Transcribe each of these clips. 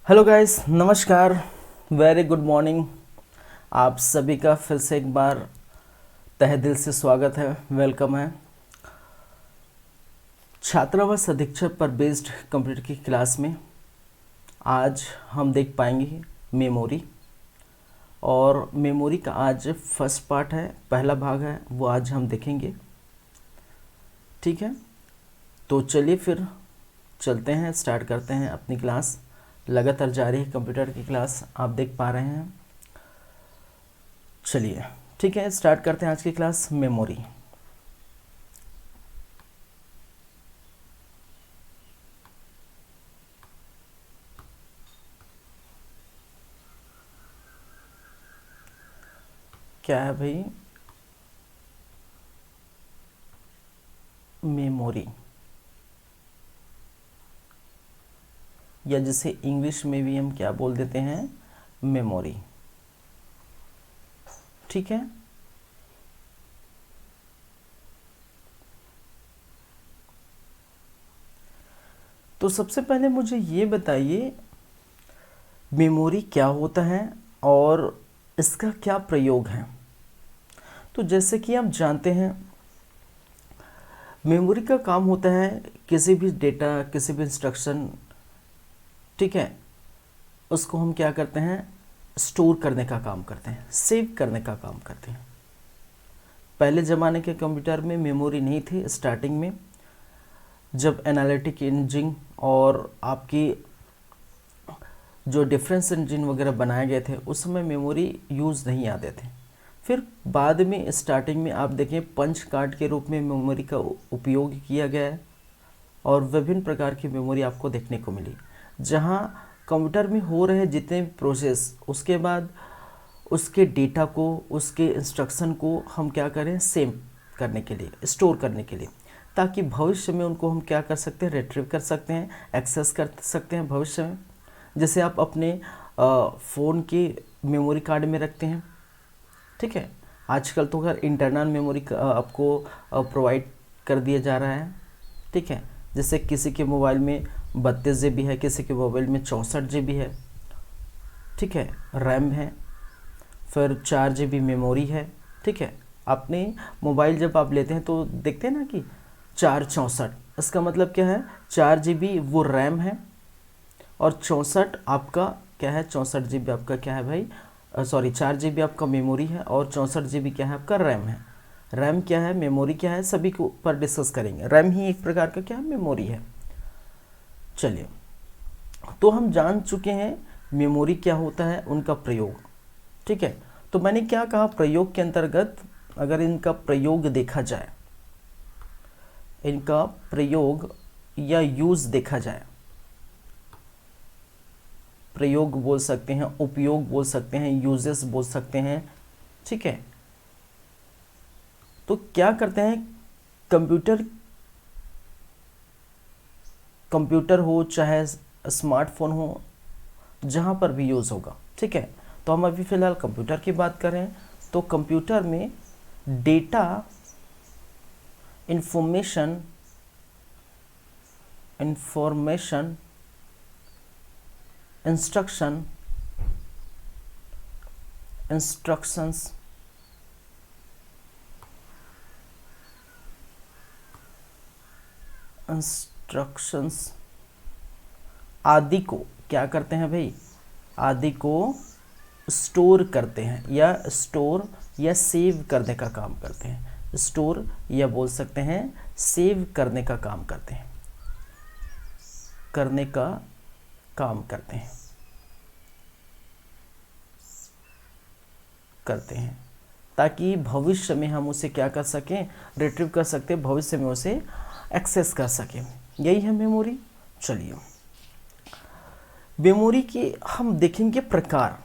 Hello guys, नमस्कार, very good morning. आप सभी का फिर से एक बार तहे दिल से स्वागत है, वेलकम है। छात्रावास अधीक्षक पर बेस्ड कंप्यूटर की क्लास में आज हम देख पाएंगे मेमोरी। और मेमोरी का आज फर्स्ट पार्ट है, पहला भाग है, वो आज हम देखेंगे। ठीक है, तो चलिए फिर चलते हैं, स्टार्ट करते हैं अपनी क्लास। लगातार जारी है कंप्यूटर की क्लास, आप देख पा रहे हैं। चलिए ठीक है, स्टार्ट करते हैं आज की क्लास। मेमोरी क्या है भाई? मेमोरी, या जिसे इंग्लिश में भी हम क्या बोल देते हैं, मेमोरी। ठीक है, तो सबसे पहले मुझे ये बताइए मेमोरी क्या होता है और इसका क्या प्रयोग है। तो जैसे कि आप जानते हैं, मेमोरी का काम होता है किसी भी डेटा, किसी भी इंस्ट्रक्शन, ठीक है, उसको हम क्या करते हैं, स्टोर करने का काम करते हैं, सेव करने का काम करते हैं। पहले ज़माने के कंप्यूटर में मेमोरी नहीं थी। स्टार्टिंग में जब एनालिटिक इंजन और आपकी जो डिफरेंस इंजन वगैरह बनाए गए थे, उस समय मेमोरी यूज़ नहीं आते थे। फिर बाद में स्टार्टिंग में आप देखें, पंच कार्ड के रूप में मेमोरी का उपयोग किया गया है और विभिन्न प्रकार की मेमोरी आपको देखने को मिली, जहां कंप्यूटर में हो रहे जितने भी प्रोसेस, उसके बाद उसके डेटा को, उसके इंस्ट्रक्शन को हम क्या करें, सेव करने के लिए, स्टोर करने के लिए, ताकि भविष्य में उनको हम क्या कर सकते हैं, रिट्रीव कर सकते हैं, एक्सेस कर सकते हैं भविष्य में। जैसे आप अपने फ़ोन के मेमोरी कार्ड में रखते हैं। ठीक है, आजकल तो खैर इंटरनल मेमोरी आपको प्रोवाइड कर दिया जा रहा है। ठीक है, जैसे किसी के मोबाइल में 32 GB है, किसी के मोबाइल में 64 GB है। ठीक है, रैम है, फिर 4 GB मेमोरी है। ठीक है, अपने मोबाइल जब आप लेते हैं तो देखते हैं ना कि 464, इसका मतलब क्या है, 4 GB वो रैम है और 64 आपका क्या है, 64 GB आपका क्या है भाई, सॉरी 4 GB आपका मेमोरी है और 64 GB क्या है, आपका रैम है। रैम क्या है, मेमोरी क्या है, सभी के ऊपर डिस्कस करेंगे। रैम ही एक प्रकार का क्या है, मेमोरी है। चलिए, तो हम जान चुके हैं मेमोरी क्या होता है, उनका प्रयोग। ठीक है, तो मैंने क्या कहा, प्रयोग के अंतर्गत अगर इनका प्रयोग देखा जाए, इनका प्रयोग या यूज देखा जाए, प्रयोग बोल सकते हैं, उपयोग बोल सकते हैं, यूजेस बोल सकते हैं। ठीक है, तो क्या करते हैं, कंप्यूटर कंप्यूटर हो चाहे स्मार्टफोन हो, जहाँ पर भी यूज़ होगा। ठीक है, तो हम अभी फ़िलहाल कंप्यूटर की बात करें तो कंप्यूटर में data, information instruction instructions instructions आदि को क्या करते हैं भाई, आदि को स्टोर करते हैं, या स्टोर या सेव करने का काम करते हैं। स्टोर या बोल सकते हैं सेव करने का काम करते हैं, करने का काम करते हैं, करते हैं, ताकि भविष्य में हम उसे क्या कर सकें, रिट्रीव कर सकते हैं, भविष्य में उसे एक्सेस कर सकें। यही है मेमोरी। चलिए, मेमोरी के हम देखेंगे प्रकार,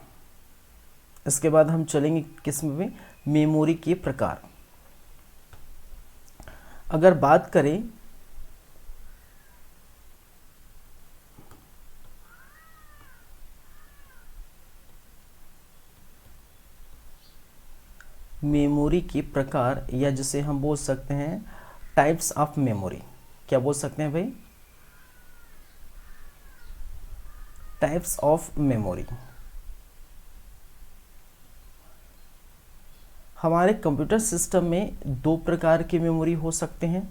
इसके बाद हम चलेंगे किस्म में, मेमोरी के प्रकार। अगर बात करें मेमोरी के प्रकार, या जिसे हम बोल सकते हैं टाइप्स ऑफ मेमोरी, क्या बोल सकते हैं भाई, टाइप्स ऑफ मेमोरी। हमारे कंप्यूटर सिस्टम में दो प्रकार की मेमोरी हो सकते हैं,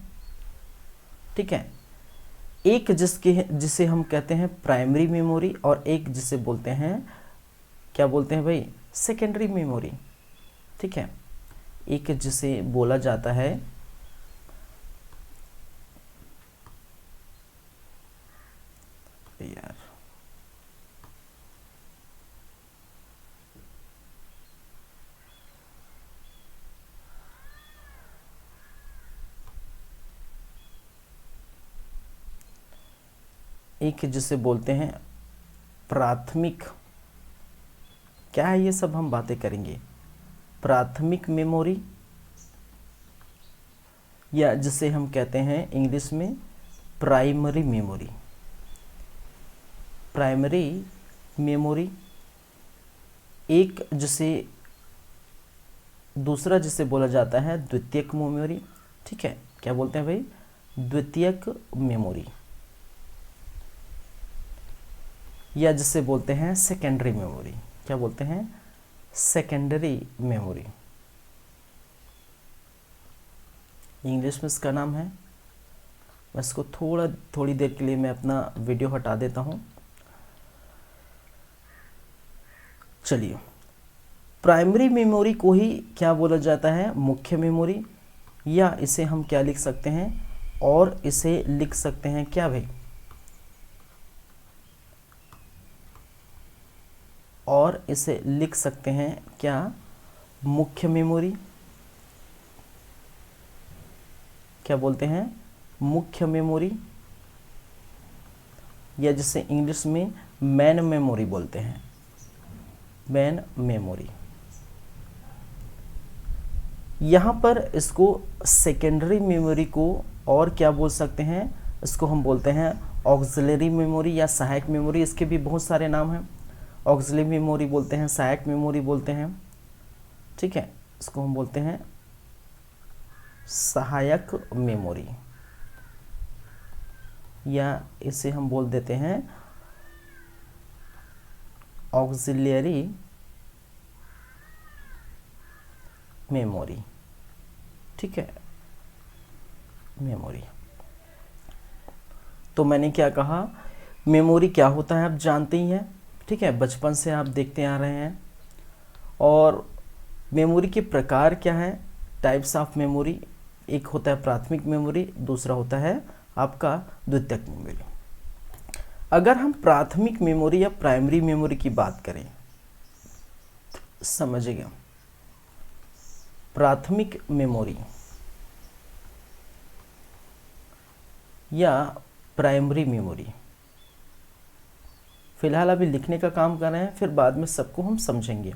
ठीक है। एक जिसे हम कहते हैं प्राइमरी मेमोरी, और एक जिसे बोलते हैं, क्या बोलते हैं भाई, सेकेंडरी मेमोरी, ठीक है। एक जिसे बोला जाता है यार एक जिसे बोलते हैं प्राथमिक, क्या है ये सब हम बातें करेंगे, प्राथमिक मेमोरी, या जिसे हम कहते हैं इंग्लिश में प्राइमरी मेमोरी। प्राइमरी मेमोरी एक जिसे दूसरा जिसे बोला जाता है द्वितीयक मेमोरी, ठीक है। क्या बोलते हैं भाई, द्वितीयक मेमोरी, या जिसे बोलते हैं सेकेंडरी मेमोरी। क्या बोलते हैं, सेकेंडरी मेमोरी, इंग्लिश में इसका नाम है। मैं इसको थोड़ी देर के लिए मैं अपना वीडियो हटा देता हूँ। चलिए, प्राइमरी मेमोरी को ही क्या बोला जाता है, मुख्य मेमोरी, या इसे हम क्या लिख सकते हैं, और इसे लिख सकते हैं क्या भाई, और इसे लिख सकते हैं क्या, मुख्य मेमोरी। क्या बोलते हैं, मुख्य मेमोरी, या जिसे इंग्लिश में मेन मेमोरी बोलते हैं, मेन मेमोरी। यहाँ पर इसको सेकेंडरी मेमोरी को और क्या बोल सकते हैं, इसको हम बोलते हैं ऑक्सिलरी मेमोरी या सहायक मेमोरी। इसके भी बहुत सारे नाम हैं, ऑक्सिलरी मेमोरी बोलते हैं, सहायक मेमोरी बोलते हैं, ठीक है। इसको हम बोलते हैं सहायक मेमोरी, या इसे हम बोल देते हैं ऑक्सिलरी मेमोरी, ठीक है, मेमोरी। तो मैंने क्या कहा, मेमोरी क्या होता है आप जानते ही हैं, ठीक है, बचपन से आप देखते आ रहे हैं। और मेमोरी के प्रकार क्या है, टाइप्स ऑफ मेमोरी, एक होता है प्राथमिक मेमोरी, दूसरा होता है आपका द्वितीयक मेमोरी। अगर हम प्राथमिक मेमोरी या प्राइमरी मेमोरी की बात करें, समझिएगा, प्राथमिक मेमोरी या प्राइमरी मेमोरी, फिलहाल अभी लिखने का काम कर रहे हैं, फिर बाद में सबको हम समझेंगे।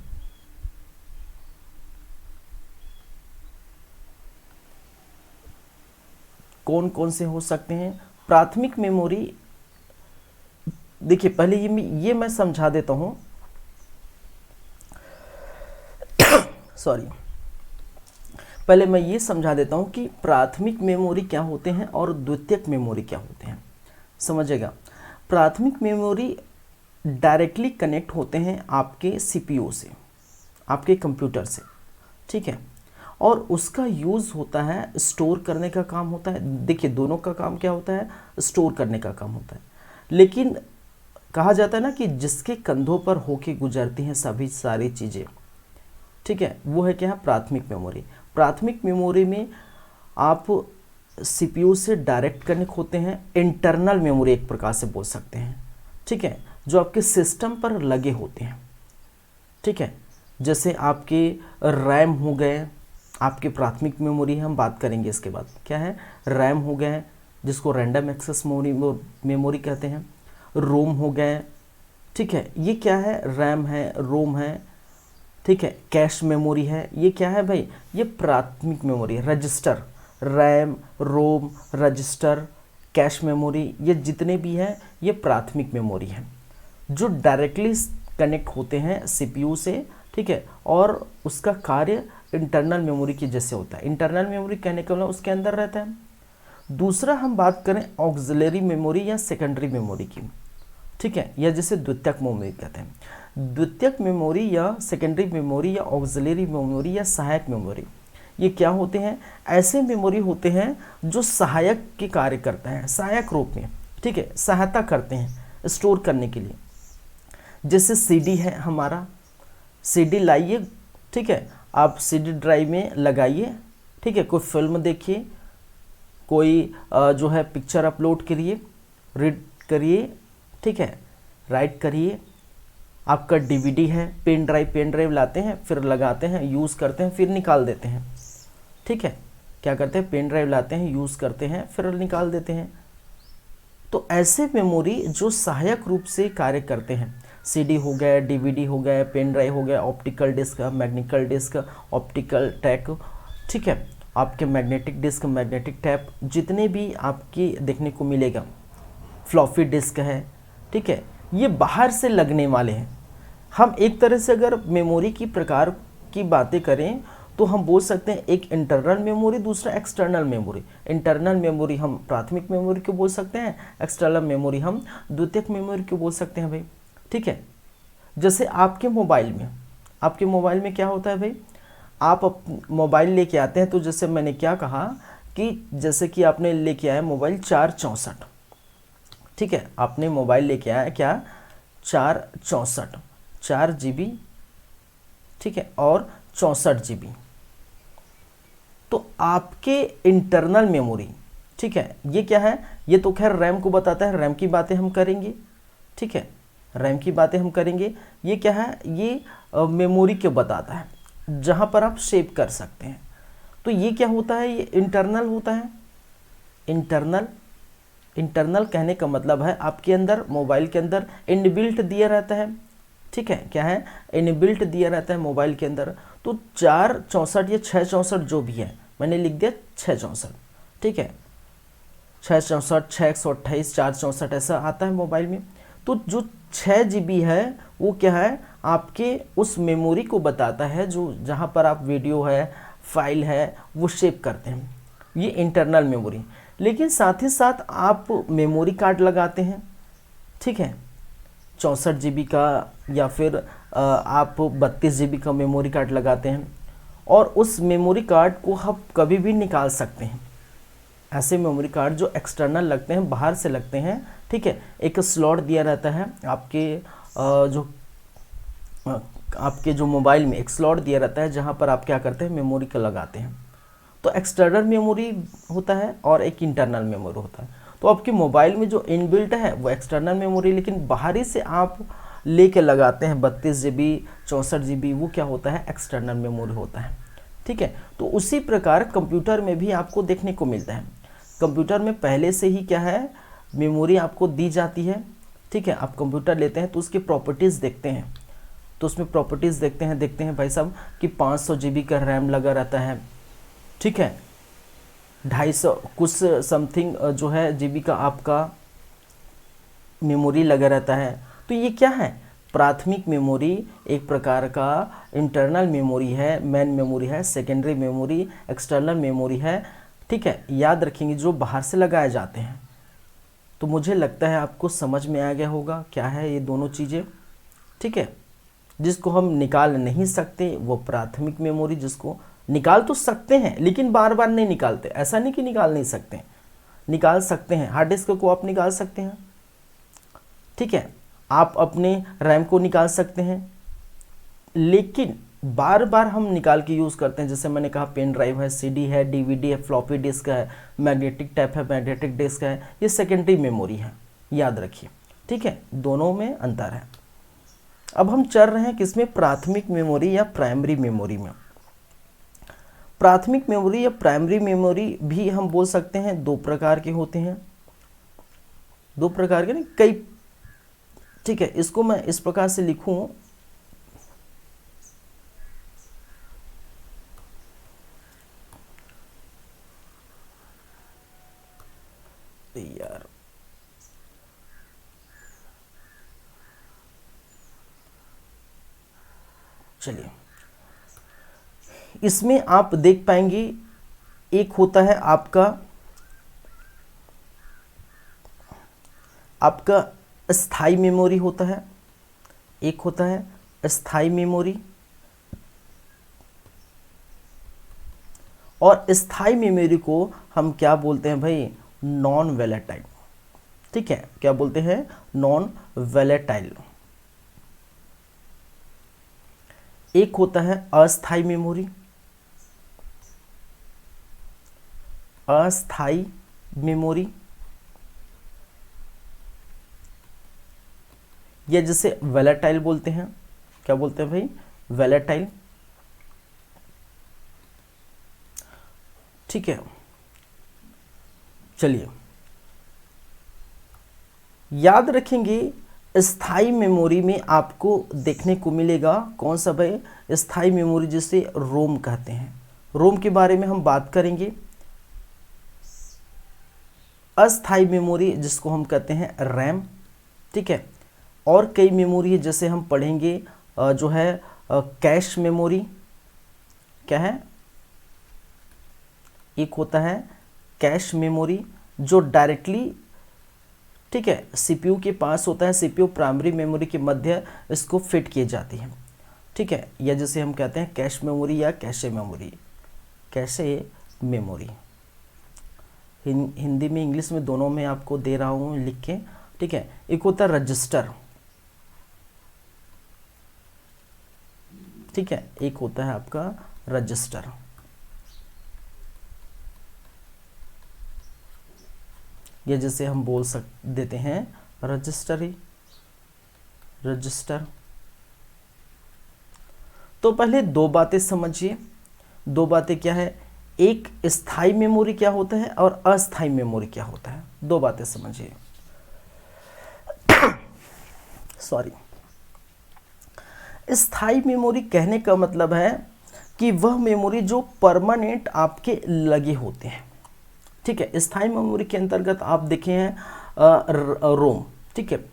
कौन कौन से हो सकते हैं प्राथमिक मेमोरी। देखिए, पहले ये मैं समझा देता हूं सॉरी, पहले मैं ये समझा देता हूं कि प्राथमिक मेमोरी क्या होते हैं और द्वितीयक मेमोरी क्या होते हैं, समझिएगा। प्राथमिक मेमोरी डायरेक्टली कनेक्ट होते हैं आपके सीपीयू से, आपके कंप्यूटर से, ठीक है, और उसका यूज़ होता है स्टोर करने का काम होता है। देखिए, दोनों का काम क्या होता है, स्टोर करने का काम होता है। लेकिन कहा जाता है ना कि जिसके कंधों पर होके गुजरती हैं सभी सारी चीज़ें, ठीक है, वो है क्या है, प्राथमिक मेमोरी। प्राथमिक मेमोरी में आप सीपीयू से डायरेक्ट कनेक्ट होते हैं, इंटरनल मेमोरी एक प्रकार से बोल सकते हैं, ठीक है, जो आपके सिस्टम पर लगे होते हैं, ठीक है। जैसे आपके रैम हो गए, आपके प्राथमिक मेमोरी, हम बात करेंगे इसके बाद, क्या है, रैम हो गए जिसको रैंडम एक्सेस मेमोरी कहते हैं, रोम हो गए, ठीक है, ये क्या है, रैम है, रोम है, ठीक है, कैश मेमोरी है, ये क्या है भाई, ये प्राथमिक मेमोरी है। रजिस्टर, रैम, रोम, रजिस्टर, कैश मेमोरी, ये जितने भी हैं ये प्राथमिक मेमोरी हैं जो डायरेक्टली कनेक्ट होते हैं सीपीयू से, ठीक है, और उसका कार्य इंटरनल मेमोरी की जैसे होता है। इंटरनल मेमोरी कहने का मतलब उसके अंदर रहता है। दूसरा हम बात करें ऑक्सिलरी मेमोरी या सेकेंडरी मेमोरी की, ठीक है, या जिसे द्वितीयक मेमोरी कहते हैं। द्वितीयक मेमोरी या सेकेंडरी मेमोरी या ऑक्सिलरी मेमोरी या सहायक मेमोरी, ये क्या होते हैं? ऐसे मेमोरी होते हैं जो सहायक के कार्य करते हैं, सहायक रूप में, ठीक है, सहायता करते हैं स्टोर करने के लिए। जैसे सीडी है हमारा, सीडी लाइए, ठीक है, आप सीडी ड्राइव में लगाइए, ठीक है, कोई फिल्म देखिए, कोई जो है पिक्चर अपलोड करिए, रीड करिए, ठीक है, राइट करिए। आपका डीवीडी है, पेन ड्राइव लाते हैं, फिर लगाते हैं, यूज़ करते हैं, फिर निकाल देते हैं, ठीक है, क्या करते हैं, पेन ड्राइव लाते हैं, यूज़ करते हैं, फिर निकाल देते हैं। तो ऐसे मेमोरी जो सहायक रूप से कार्य करते हैं, सीडी हो गया, डीवीडी हो गया, पेन ड्राइव हो गया, optical disk, magnetical disk, optical tag, ठीक है, आपके मैग्नेटिक डिस्क, मैग्नेटिक टैप, जितने भी आपकी देखने को मिलेगा, फ्लॉपी डिस्क है, ठीक है, ये बाहर से लगने वाले हैं। हम एक तरह से अगर मेमोरी की प्रकार की बातें करें तो हम बोल सकते हैं एक इंटरनल मेमोरी, दूसरा एक्सटर्नल मेमोरी। इंटरनल मेमोरी हम प्राथमिक मेमोरी को बोल सकते हैं, एक्सटर्नल मेमोरी हम द्वितीयक मेमोरी को बोल सकते हैं भाई, ठीक है। जैसे आपके मोबाइल में क्या होता है भाई, आप मोबाइल लेके आते हैं, तो जैसे मैंने क्या कहा कि जैसे कि आपने लेके आया मोबाइल 464, ठीक है, आपने मोबाइल लेके आया क्या, 464, 4 GB, ठीक है, और 64 GB। तो आपके इंटरनल मेमोरी, ठीक है, ये क्या है, ये तो खैर रैम को बताता है, रैम की बातें हम करेंगे, ठीक है, रैम की बातें हम करेंगे। ये क्या है, ये मेमोरी को बताता है जहाँ पर आप सेव कर सकते हैं। तो ये क्या होता है, ये इंटरनल होता है। इंटरनल कहने का मतलब है आपके अंदर, मोबाइल के अंदर इनबिल्ट दिया रहता है, ठीक है, क्या है, इनबिल्ट दिया रहता है मोबाइल के अंदर। तो 464 या 664 जो भी है, मैंने लिख दिया 664, ठीक है, 664, 628, 464 ऐसा आता है मोबाइल में। तो जो 6 GB है वो क्या है, आपके उस मेमोरी को बताता है जो जहाँ पर आप वीडियो है, फाइल है, वो सेव करते हैं, ये इंटरनल मेमोरी। लेकिन साथ ही साथ आप मेमोरी कार्ड लगाते हैं, ठीक है, 64 GB का या फिर आप 32 GB का मेमोरी कार्ड लगाते हैं, और उस मेमोरी कार्ड को हम कभी भी निकाल सकते हैं। ऐसे मेमोरी कार्ड जो एक्सटर्नल लगते हैं, बाहर से लगते हैं, ठीक है, एक स्लॉट दिया रहता है आपके जो मोबाइल में एक स्लॉट दिया रहता है जहाँ पर आप क्या करते हैं, मेमोरी को लगाते हैं। तो एक्सटर्नल मेमोरी होता है और एक इंटरनल मेमोरी होता है। तो आपके मोबाइल में जो इनबिल्ट है वो एक्सटर्नल मेमोरी, लेकिन बाहरी से आप लेके लगाते हैं 32 GB, 64 GB, वो क्या होता है, एक्सटर्नल मेमोरी होता है, ठीक है। तो उसी प्रकार कंप्यूटर में भी आपको देखने को मिलता है। कंप्यूटर में पहले से ही क्या है, मेमोरी आपको दी जाती है, ठीक है। आप कंप्यूटर लेते हैं तो उसकी प्रॉपर्टीज़ देखते हैं, तो उसमें प्रॉपर्टीज़ देखते हैं भाई साहब कि 500 GB का रैम लगा रहता है, ठीक है, 250 कुछ समथिंग जो है GB का आपका मेमोरी लगा रहता है। तो ये क्या है, प्राथमिक मेमोरी एक प्रकार का इंटरनल मेमोरी है, मेन मेमोरी है, सेकेंडरी मेमोरी, एक्सटर्नल मेमोरी है, ठीक है। याद रखेंगे जो बाहर से लगाए जाते हैं। तो मुझे लगता है आपको समझ में आ गया होगा क्या है ये दोनों चीज़ें, ठीक है। जिसको हम निकाल नहीं सकते वो प्राथमिक मेमोरी, जिसको निकाल तो सकते हैं लेकिन बार बार नहीं निकालते। ऐसा नहीं कि निकाल नहीं सकते, निकाल सकते हैं। हार्ड डिस्क को आप निकाल सकते हैं, ठीक है, आप अपने रैम को निकाल सकते हैं, लेकिन बार बार हम निकाल के यूज़ करते हैं। जैसे मैंने कहा पेन ड्राइव है, सीडी है, डीवीडी है, फ्लॉपी डिस्क है, मैग्नेटिक टैप है, मैग्नेटिक डिस्क है, ये सेकेंडरी मेमोरी है, याद रखिए, ठीक है, दोनों में अंतर है। अब हम चल रहे हैं किसमें, प्राथमिक मेमोरी या प्राइमरी मेमोरी में। प्राथमिक मेमोरी या प्राइमरी मेमोरी भी हम बोल सकते हैं दो प्रकार के होते हैं, दो प्रकार के नहीं, कई, ठीक है। इसको मैं इस प्रकार से लिखूं, यार चलिए, इसमें आप देख पाएंगे एक होता है आपका स्थायी मेमोरी होता है, एक होता है स्थायी मेमोरी, और स्थायी मेमोरी को हम क्या बोलते हैं भाई, नॉन वैलेटाइल। ठीक है, क्या बोलते हैं, नॉन वैलेटाइल। एक होता है अस्थायी मेमोरी, अस्थायी मेमोरी, या जिसे वैलेटाइल बोलते हैं, क्या बोलते हैं भाई, वैलेटाइल। ठीक है, चलिए याद रखेंगे, स्थायी मेमोरी में आपको देखने को मिलेगा कौन सा भाई, स्थायी मेमोरी जिसे रोम कहते हैं। रोम के बारे में हम बात करेंगे। अस्थायी मेमोरी जिसको हम कहते हैं रैम। ठीक है, और कई मेमोरी है जैसे हम पढ़ेंगे जो है कैश मेमोरी। क्या है, एक होता है कैश मेमोरी जो डायरेक्टली, ठीक है, सीपीयू के पास होता है, सीपीयू प्राइमरी मेमोरी के मध्य इसको फिट किए जाती है। ठीक है, या जिसे हम कहते हैं कैश मेमोरी या cache memory, cache memory. Hindi में इंग्लिश में दोनों में आपको दे रहा हूँ लिख के। ठीक है, एक होता है रजिस्टर। ठीक है, एक होता है आपका रजिस्टर। या जैसे हम बोल देते हैं रजिस्टरी, रजिस्टर। तो पहले दो बातें समझिए। दो बातें क्या है, एक स्थायी मेमोरी क्या होता है और अस्थायी मेमोरी क्या होता है, दो बातें समझिए। सॉरी, स्थायी मेमोरी कहने का मतलब है कि वह मेमोरी जो परमानेंट आपके लगे होते हैं। ठीक है, स्थायी मेमोरी के अंतर्गत आप देखे हैं रोम। ठीक है,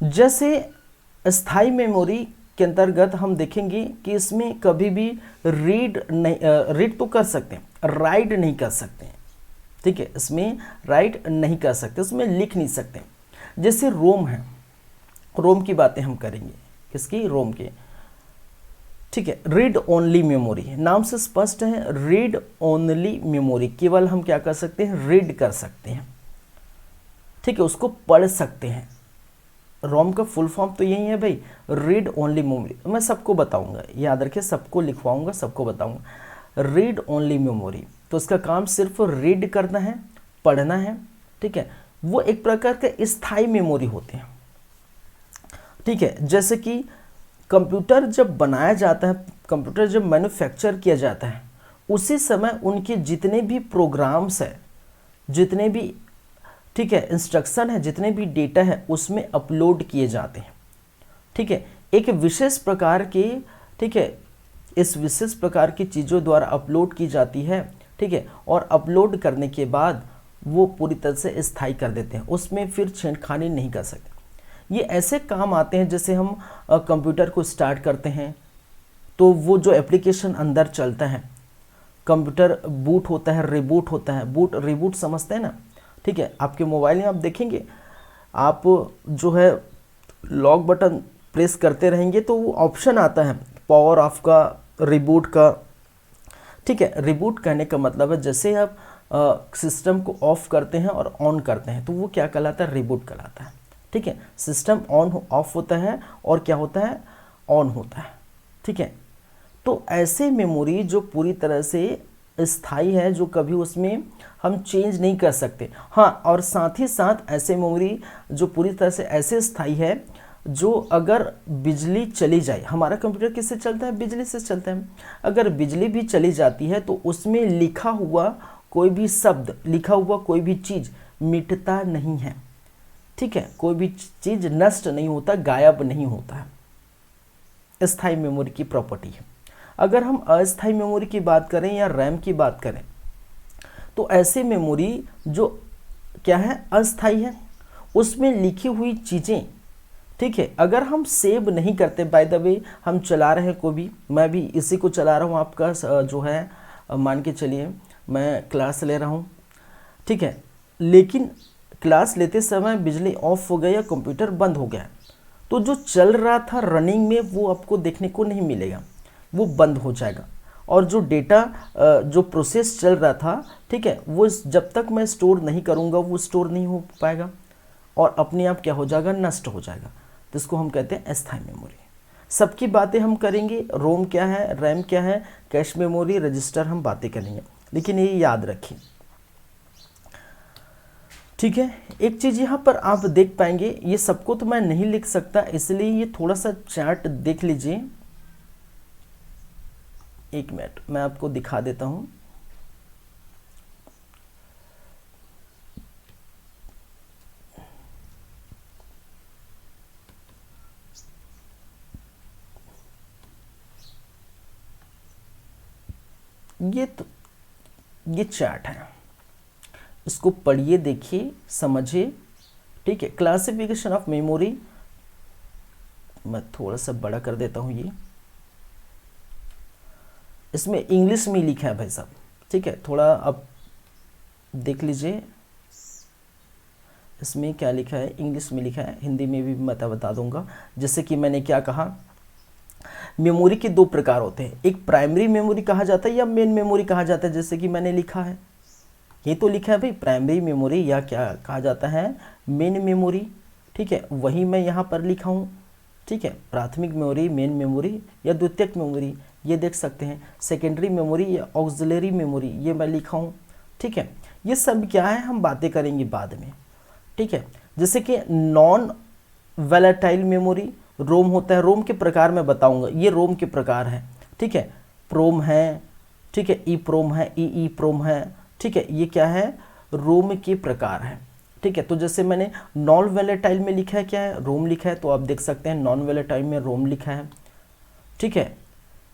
जैसे स्थायी मेमोरी के अंतर्गत हम देखेंगे कि इसमें कभी भी रीड नहीं, रीड तो कर सकते हैं, राइट नहीं कर सकते। ठीक है, इसमें राइट नहीं कर सकते, इसमें लिख नहीं सकते। जैसे रोम है, रोम की बातें हम करेंगे, किसकी, रोम की। ठीक है, रीड ओनली मेमोरी, नाम से स्पष्ट है, रीड ओनली मेमोरी, केवल हम क्या कर सकते हैं, रीड कर सकते हैं। ठीक है, उसको पढ़ सकते हैं। रोम का फुल फॉर्म तो यही है भाई, रीड ओनली मेमोरी। मैं सबको बताऊंगा, याद रखिए, सबको लिखवाऊंगा, सबको बताऊंगा। रीड ओनली मेमोरी, तो उसका काम सिर्फ रीड करना है, पढ़ना है। ठीक है, वो एक प्रकार के स्थायी मेमोरी होते हैं। ठीक है, जैसे कि कंप्यूटर जब बनाया जाता है, कंप्यूटर जब मैन्युफैक्चर किया जाता है, उसी समय उनके जितने भी प्रोग्राम्स है, जितने भी, ठीक है, इंस्ट्रक्शन है, जितने भी डेटा है, उसमें अपलोड किए जाते हैं। ठीक है, एक विशेष प्रकार के, ठीक है, इस विशेष प्रकार की चीज़ों द्वारा अपलोड की जाती है। ठीक है, और अपलोड करने के बाद वो पूरी तरह से स्थायी कर देते हैं, उसमें फिर छेड़खानी नहीं कर सकते। ये ऐसे काम आते हैं, जैसे हम कंप्यूटर को स्टार्ट करते हैं तो वो जो एप्लीकेशन अंदर चलता है, कंप्यूटर बूट होता है, रिबूट होता है, बूट रिबूट समझते हैं ना। ठीक है, आपके मोबाइल में आप देखेंगे, आप जो है लॉक बटन प्रेस करते रहेंगे तो वो ऑप्शन आता है पावर ऑफ का, रिबूट का। ठीक है, रिबूट कहने का मतलब है जैसे आप सिस्टम को ऑफ करते हैं और ऑन करते हैं तो वो क्या कहलाता है, रिबूट कहलाता है। ठीक है, सिस्टम ऑन ऑफ होता है और क्या होता है, ऑन होता है। ठीक है, तो ऐसे मेमोरी जो पूरी तरह से स्थायी है, जो कभी उसमें हम चेंज नहीं कर सकते। हाँ, और साथ ही साथ ऐसे मेमोरी जो पूरी तरह से ऐसे स्थायी है, जो अगर बिजली चली जाए, हमारा कंप्यूटर किससे चलता है, बिजली से चलता है। अगर बिजली भी चली जाती है तो उसमें लिखा हुआ कोई भी शब्द, लिखा हुआ कोई भी चीज़ मिटता नहीं है। ठीक है, कोई भी चीज़ नष्ट नहीं होता, गायब नहीं होता है। स्थायी मेमोरी की प्रॉपर्टी है। अगर हम अस्थायी मेमोरी की बात करें या रैम की बात करें, तो ऐसे मेमोरी जो क्या है, अस्थायी है, उसमें लिखी हुई चीज़ें, ठीक है, अगर हम सेव नहीं करते, बाय द वे हम चला रहे हैं कोई भी, मैं भी इसी को चला रहा हूँ, आपका जो है मान के चलिए मैं क्लास ले रहा हूँ। ठीक है, लेकिन क्लास लेते समय बिजली ऑफ हो गया या कंप्यूटर बंद हो गया, तो जो चल रहा था रनिंग में वो आपको देखने को नहीं मिलेगा, वो बंद हो जाएगा। और जो डेटा जो प्रोसेस चल रहा था, ठीक है, वो जब तक मैं स्टोर नहीं करूँगा वो स्टोर नहीं हो पाएगा और अपने आप क्या हो जाएगा, नष्ट हो जाएगा। तो इसको हम कहते हैं अस्थायी मेमोरी। सबकी बातें हम करेंगे, रोम क्या है, रैम क्या है, कैश मेमोरी, रजिस्टर, हम बातें करेंगे, लेकिन ये याद रखिए, ठीक है। एक चीज़ यहाँ पर आप देख पाएंगे, ये सबको तो मैं नहीं लिख सकता, इसलिए ये थोड़ा सा चार्ट देख लीजिए। एक मिनट मैं आपको दिखा देता हूँ। ये चार्ट है, इसको पढ़िए, देखिए, समझिए, ठीक है। क्लासिफिकेशन ऑफ मेमोरी, मैं थोड़ा सा बड़ा कर देता हूँ ये, इसमें इंग्लिश में लिखा है भाई साहब, ठीक है, थोड़ा अब देख लीजिए इसमें क्या लिखा है, इंग्लिश में लिखा है, हिंदी में भी मैं बता दूंगा। जैसे कि मैंने क्या कहा, मेमोरी के दो प्रकार होते हैं, एक प्राइमरी मेमोरी कहा जाता है या मेन मेमोरी कहा जाता है, जैसे कि मैंने लिखा है, ये तो लिखा है भाई प्राइमरी मेमोरी, या क्या कहा जाता है, मेन मेमोरी, ठीक है, वही मैं यहाँ पर लिखा हूँ, ठीक है। प्राथमिक मेमोरी, मेन मेमोरी या द्वितीयक मेमोरी, ये देख सकते हैं, सेकेंडरी मेमोरी या ऑक्सिलरी मेमोरी, ये मैं लिखा हूँ, ठीक है। ये सब क्या है, हम बातें करेंगे बाद में, ठीक है। जैसे कि नॉन वोलेटाइल मेमोरी, रोम होता है, रोम के प्रकार मैं बताऊंगा, ये रोम के प्रकार है, ठीक है, प्रोम है, ठीक है, ई प्रोम है, ई प्रोम है, ठीक है, ये क्या है, रोम के प्रकार है, ठीक है। तो जैसे मैंने नॉन वोलेटाइल में लिखा है, क्या है, रोम लिखा है, तो आप देख सकते हैं नॉन वोलेटाइल में रोम लिखा है, ठीक है।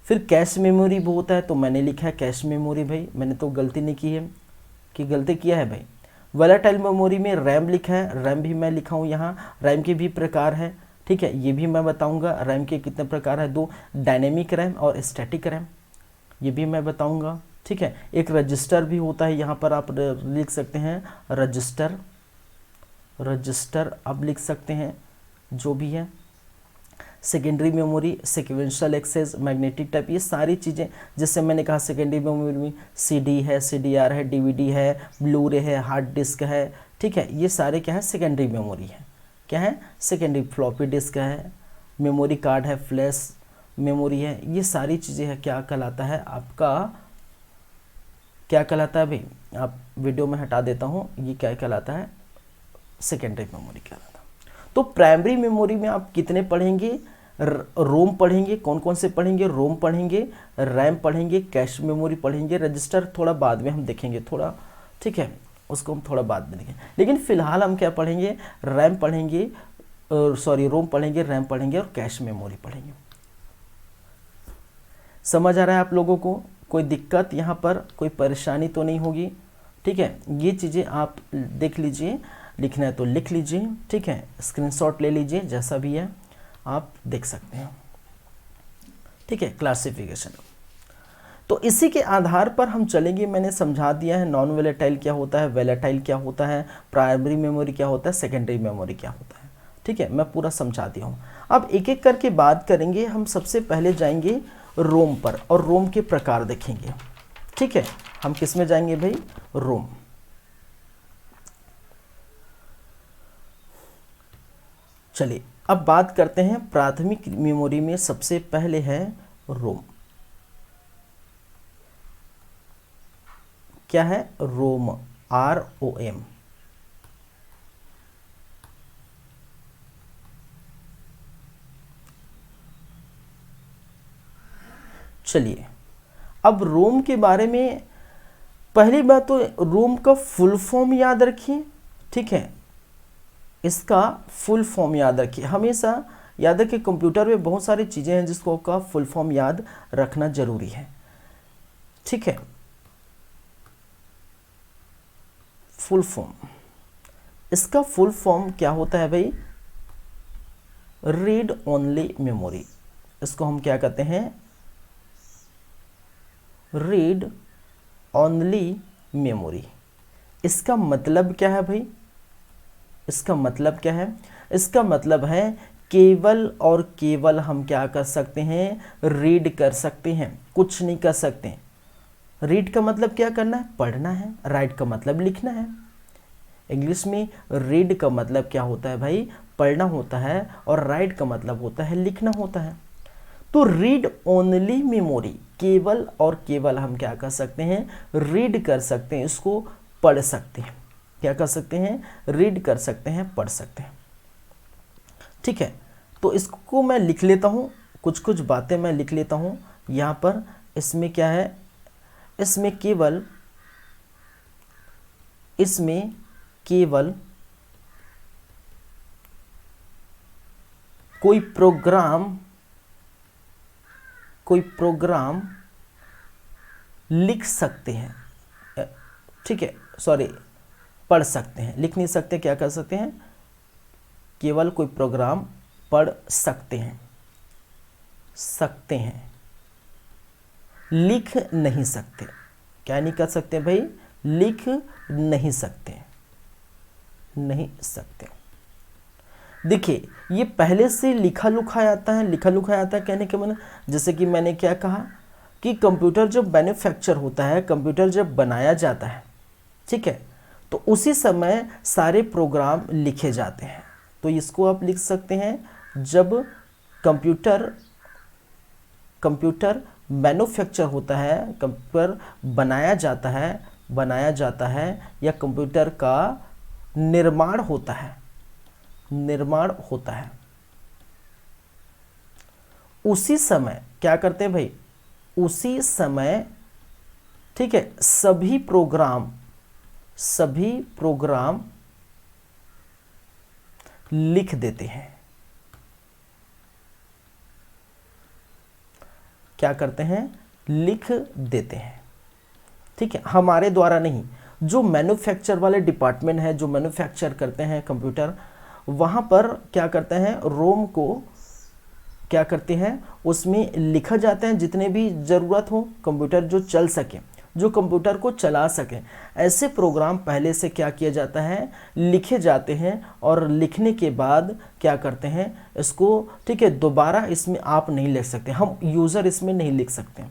फिर कैश मेमोरी भी होता है, तो मैंने लिखा है कैश मेमोरी, भाई मैंने तो गलती नहीं की है, कि गलती किया है भाई। वोलेटाइल मेमोरी में रैम लिखा है, रैम भी मैं लिखा हूँ यहाँ, रैम के भी प्रकार है, ठीक है, ये भी मैं बताऊंगा, रैम के कितने प्रकार है, दो, डायनेमिक रैम और स्टैटिक रैम, ये भी मैं बताऊंगा, ठीक है। एक रजिस्टर भी होता है, यहाँ पर आप लिख सकते हैं रजिस्टर, रजिस्टर आप लिख सकते हैं, जो भी है। Secondary memory, sequential access, magnetic type, ये सारी चीज़ें, जैसे मैंने कहा सेकेंडरी मेमोरी में CD है, CDR है, DVD है, ब्लूरे है, हार्ड डिस्क है, ठीक है, ये सारे क्या है, सेकेंडरी मेमोरी है, क्या है, सेकेंडरी। फ्लॉपी डिस्क है, मेमोरी कार्ड है, फ्लैश मेमोरी है, ये सारी चीज़ें है, क्या कहलाता है आपका, क्या कहलाता है भाई, आप वीडियो में हटा देता हूँ, ये क्या कहलाता है, सेकेंडरी मेमोरी कहलाता है। तो प्राइमरी मेमोरी में आप कितने पढ़ेंगे, रोम पढ़ेंगे, कौन कौन से पढ़ेंगे, रोम पढ़ेंगे, रैम पढ़ेंगे, कैश मेमोरी पढ़ेंगे, रजिस्टर थोड़ा बाद में हम देखेंगे थोड़ा, ठीक है, उसको हम थोड़ा बाद में देखेंगे, लेकिन फिलहाल हम क्या पढ़ेंगे, रैम पढ़ेंगे, सॉरी रोम पढ़ेंगे, रैम पढ़ेंगे और कैश मेमोरी पढ़ेंगे। समझ आ रहा है आप लोगों को, कोई दिक्कत यहाँ पर, कोई परेशानी तो नहीं होगी, ठीक है। ये चीज़ें आप देख लीजिए, लिखना है तो लिख लीजिए, ठीक है, स्क्रीनशॉट ले लीजिए, जैसा भी है आप देख सकते हैं, ठीक है। क्लासिफिकेशन, तो इसी के आधार पर हम चलेंगे, मैंने समझा दिया है नॉन वोलेटाइल क्या होता है, वोलेटाइल क्या होता है, प्राइमरी मेमोरी क्या होता है, सेकेंडरी मेमोरी क्या होता है, ठीक है, मैं पूरा समझा दिया हूँ। अब एक एक करके बात करेंगे, हम सबसे पहले जाएंगे रोम पर और रोम के प्रकार देखेंगे, ठीक है। हम किस में जाएंगे भाई, रोम। चलिए अब बात करते हैं प्राथमिक मेमोरी में, सबसे पहले है रोम। क्या है, रोम, ROM। चलिए अब रोम के बारे में पहली बात तो रोम का फुल फॉर्म याद रखिए, ठीक है, इसका फुल फॉर्म याद रखिए, हमेशा याद रखिए, कंप्यूटर में बहुत सारी चीज़ें हैं जिसको का फुल फॉर्म याद रखना जरूरी है, ठीक है। फुल फॉर्म, इसका फुल फॉर्म क्या होता है भाई, रीड ओनली मेमोरी, इसको हम क्या कहते हैं, रीड ओनली मेमोरी। इसका मतलब क्या है भाई, इसका मतलब क्या है? इसका मतलब है केवल और केवल हम क्या कर सकते हैं? रीड कर सकते हैं, कुछ नहीं कर सकते। रीड का मतलब क्या करना है? पढ़ना है। राइट का मतलब लिखना है। इंग्लिश में रीड का मतलब क्या होता है भाई? पढ़ना होता है, और राइट का मतलब होता है लिखना होता है। तो रीड ओनली मेमोरी, केवल और केवल हम क्या कर सकते हैं? रीड कर सकते हैं, इसको पढ़ सकते हैं। क्या कर सकते हैं? रीड कर सकते हैं, पढ़ सकते हैं। ठीक है, तो इसको मैं लिख लेता हूँ, कुछ कुछ बातें मैं लिख लेता हूँ यहाँ पर। इसमें क्या है? इसमें केवल कोई प्रोग्राम लिख सकते हैं, ठीक है, सॉरी, पढ़ सकते हैं, लिख नहीं सकते। क्या कर सकते हैं? केवल कोई प्रोग्राम पढ़ सकते हैं, लिख नहीं सकते। क्या नहीं कर सकते भाई? लिख नहीं सकते, देखिए ये पहले से लिखा लुखा आता है। लिखा लुखा आता है कहने के मतलब, जैसे कि मैंने क्या कहा कि कंप्यूटर जब मैन्युफैक्चर होता है, कंप्यूटर जब बनाया जाता है, ठीक है, तो उसी समय सारे प्रोग्राम लिखे जाते हैं। तो इसको आप लिख सकते हैं, जब कंप्यूटर मैन्युफैक्चर होता है, कंप्यूटर बनाया जाता है या कंप्यूटर का निर्माण होता है, उसी समय क्या करते हैं भाई? उसी समय, ठीक है, सभी प्रोग्राम लिख देते हैं। क्या करते हैं? लिख देते हैं। ठीक है, हमारे द्वारा नहीं, जो मैन्युफैक्चर वाले डिपार्टमेंट है, जो मैन्युफैक्चर करते हैं कंप्यूटर, वहाँ पर क्या करते हैं? रोम को क्या करते हैं? उसमें लिखा जाता है जितने भी ज़रूरत हो, कंप्यूटर जो चल सके, जो कंप्यूटर को चला सके, ऐसे प्रोग्राम पहले से क्या किया जाता है? लिखे जाते हैं। और लिखने के बाद क्या करते हैं? इसको, ठीक है, दोबारा इसमें आप नहीं लिख सकते, हम यूज़र इसमें नहीं लिख सकते,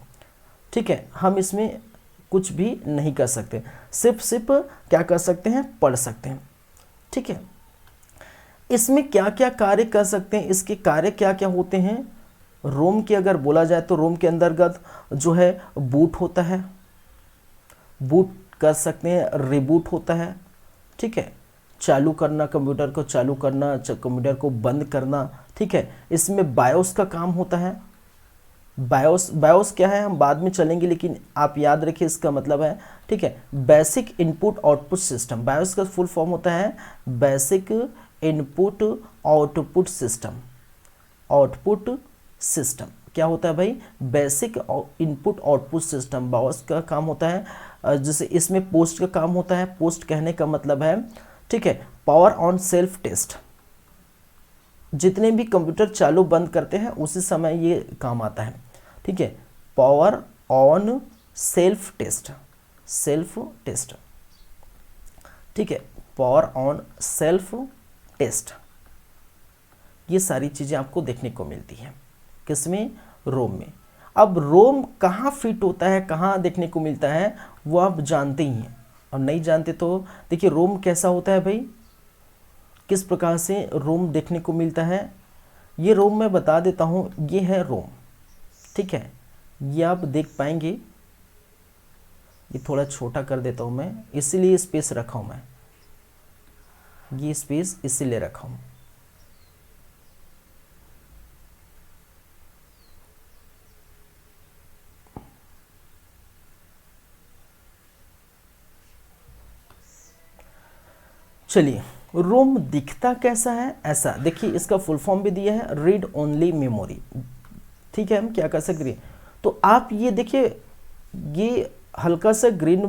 ठीक है, हम इसमें कुछ भी नहीं कर सकते, सिर्फ क्या कर सकते हैं? पढ़ सकते हैं। ठीक है, इसमें क्या क्या कार्य कर सकते हैं? इसके कार्य क्या क्या होते हैं? रोम की अगर बोला जाए तो रोम के अंतर्गत जो है बूट होता है, बूट कर सकते हैं, रिबूट होता है, ठीक है, चालू करना, कंप्यूटर को चालू करना, कंप्यूटर को बंद करना, ठीक है। इसमें बायोस का काम होता है। बायोस क्या है हम बाद में चलेंगे, लेकिन आप याद रखिए इसका मतलब है, ठीक है, basic input output system. BIOS का फुल फॉर्म होता है बेसिक इनपुट आउटपुट सिस्टम। क्या होता है भाई? Basic input output system BIOS का काम होता है। जैसे इसमें पोस्ट का काम होता है। पोस्ट कहने का मतलब है, ठीक है, पावर ऑन सेल्फ टेस्ट। जितने भी कंप्यूटर चालू बंद करते हैं उसी समय ये काम आता है, ठीक है, पावर ऑन सेल्फ टेस्ट, ठीक है, पावर ऑन सेल्फ टेस्ट। ये सारी चीज़ें आपको देखने को मिलती हैं किसमें? रोम में। अब रोम कहाँ फिट होता है, कहाँ देखने को मिलता है, वो आप जानते ही हैं। और नहीं जानते तो देखिए रोम कैसा होता है भाई, किस प्रकार से रोम देखने को मिलता है, ये रोम मैं बता देता हूँ। ये है रोम, ठीक है, ये आप देख पाएंगे। ये थोड़ा छोटा कर देता हूँ मैं, इसीलिए स्पेस रखा हूँ मैं, ये स्पेस इसीलिए रखा हूँ। चलिए, रोम दिखता कैसा है? ऐसा देखिए, इसका फुल फॉर्म भी दिया है, रीड ओनली मेमोरी। ठीक है, हम क्या कर सकते हैं? तो आप ये देखिए, ये हल्का सा ग्रीन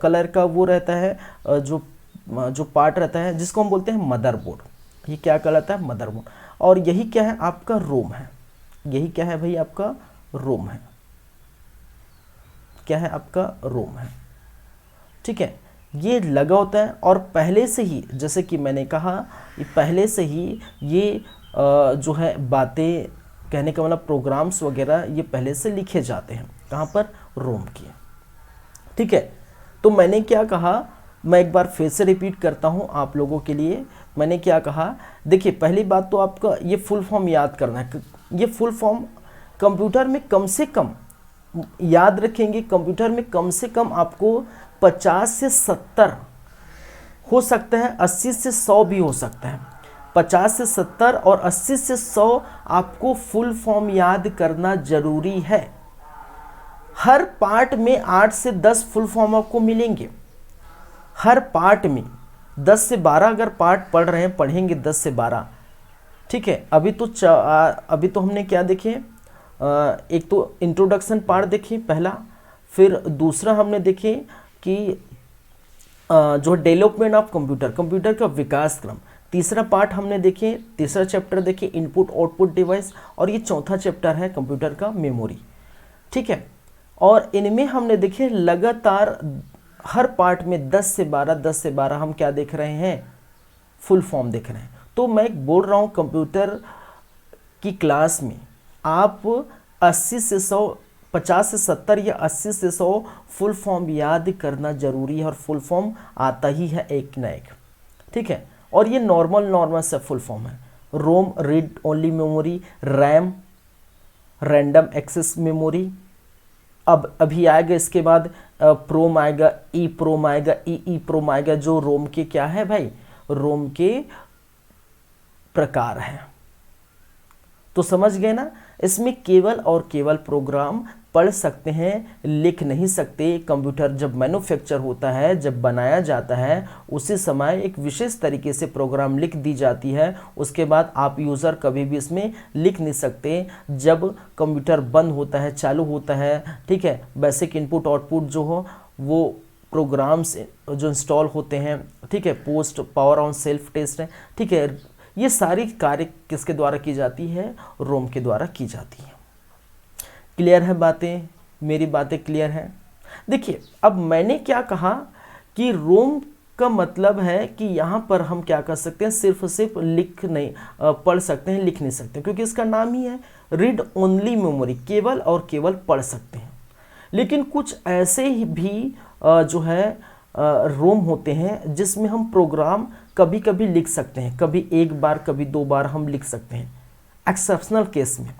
कलर का वो रहता है, जो पार्ट रहता है जिसको हम बोलते हैं मदरबोर्ड। ये क्या कहलाता है? मदरबोर्ड। और यही क्या है? आपका रोम है। यही क्या है भाई? आपका रोम है। क्या है? आपका रोम है, ठीक है। ये लगा होता है और पहले से ही, जैसे कि मैंने कहा, ये पहले से ही ये जो है बातें, कहने का मतलब प्रोग्राम्स वगैरह ये पहले से लिखे जाते हैं। कहाँ पर? रोम की। ठीक है, तो मैंने क्या कहा, मैं एक बार फिर से रिपीट करता हूँ आप लोगों के लिए। मैंने क्या कहा, देखिए पहली बात तो आपका ये फुल फॉर्म याद करना है। ये फुल फॉर्म कंप्यूटर में कम से कम याद रखेंगे, कंप्यूटर में कम से कम आपको 50 से 70 हो सकता है, 80 से 100 भी हो सकता है। 50 से 70 और 80 से 100 आपको फुल फॉर्म याद करना जरूरी है। हर पार्ट में 8 से 10 फुल फॉर्म आपको मिलेंगे, हर पार्ट में 10 से 12 अगर पार्ट पढ़ रहे हैं, पढ़ेंगे 10 से 12। ठीक है, अभी तो हमने क्या देखे, एक तो इंट्रोडक्शन पार्ट देखे पहला, फिर दूसरा हमने देखे कि जो डेवलपमेंट ऑफ कंप्यूटर का विकास क्रम, तीसरा पार्ट हमने देखे, तीसरा चैप्टर देखे इनपुट आउटपुट डिवाइस, और ये चौथा चैप्टर है कंप्यूटर का मेमोरी। ठीक है, और इनमें हमने देखे लगातार हर पार्ट में 10 से 12 हम क्या देख रहे हैं, फुल फॉर्म देख रहे हैं। तो मैं बोल रहा हूँ कंप्यूटर की क्लास में आप 80 से 100, 50 से 70 या 80 से 100 फुल फॉर्म याद करना जरूरी है, और फुल फॉर्म आता ही है एक ना एक। ठीक है, और ये नॉर्मल से फुल फॉर्म है। ROM read only memory, RAM random access memory. अब अभी आएगा इसके बाद प्रोम आएगा, ई प्रोम आएगा, ई प्रोम आएगा, जो रोम के क्या है भाई, रोम के प्रकार हैं। तो समझ गए ना, इसमें केवल और केवल प्रोग्राम पढ़ सकते हैं, लिख नहीं सकते। कंप्यूटर जब मैन्युफैक्चर होता है, जब बनाया जाता है, उसी समय एक विशेष तरीके से प्रोग्राम लिख दी जाती है, उसके बाद आप यूज़र कभी भी इसमें लिख नहीं सकते। जब कंप्यूटर बंद होता है, चालू होता है, ठीक है, बेसिक इनपुट आउटपुट जो हो वो प्रोग्राम्स जो इंस्टॉल होते हैं, ठीक है, post power on self test है, ठीक है, ये सारी कार्य किसके द्वारा की जाती है, रोम के द्वारा की जाती है। क्लियर है बातें, मेरी बातें क्लियर है। देखिए अब मैंने क्या कहा कि रोम का मतलब है कि यहाँ पर हम क्या कर सकते हैं, सिर्फ लिख नहीं पढ़ सकते हैं, लिख नहीं सकते, क्योंकि इसका नाम ही है रीड ओनली मेमोरी, केवल और केवल पढ़ सकते हैं। लेकिन कुछ ऐसे ही भी जो है रोम होते हैं जिसमें हम प्रोग्राम कभी कभी लिख सकते हैं, कभी एक बार कभी 2 बार हम लिख सकते हैं, एक्सेप्शनल केस में,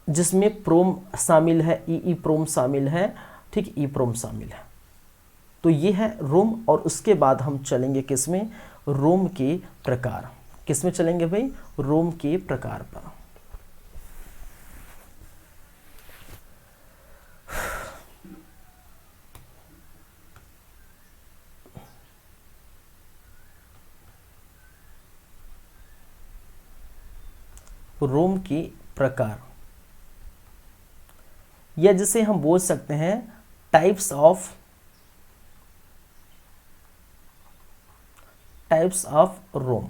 जिसमें प्रोम शामिल है, ई प्रोम शामिल है, ठीक, ई प्रोम शामिल है। तो ये है रोम, और उसके बाद हम चलेंगे किसमें, रोम के प्रकार। किसमें चलेंगे भाई, रोम के प्रकार पर। रोम के प्रकार, या जिसे हम बोल सकते हैं टाइप्स ऑफ रोम।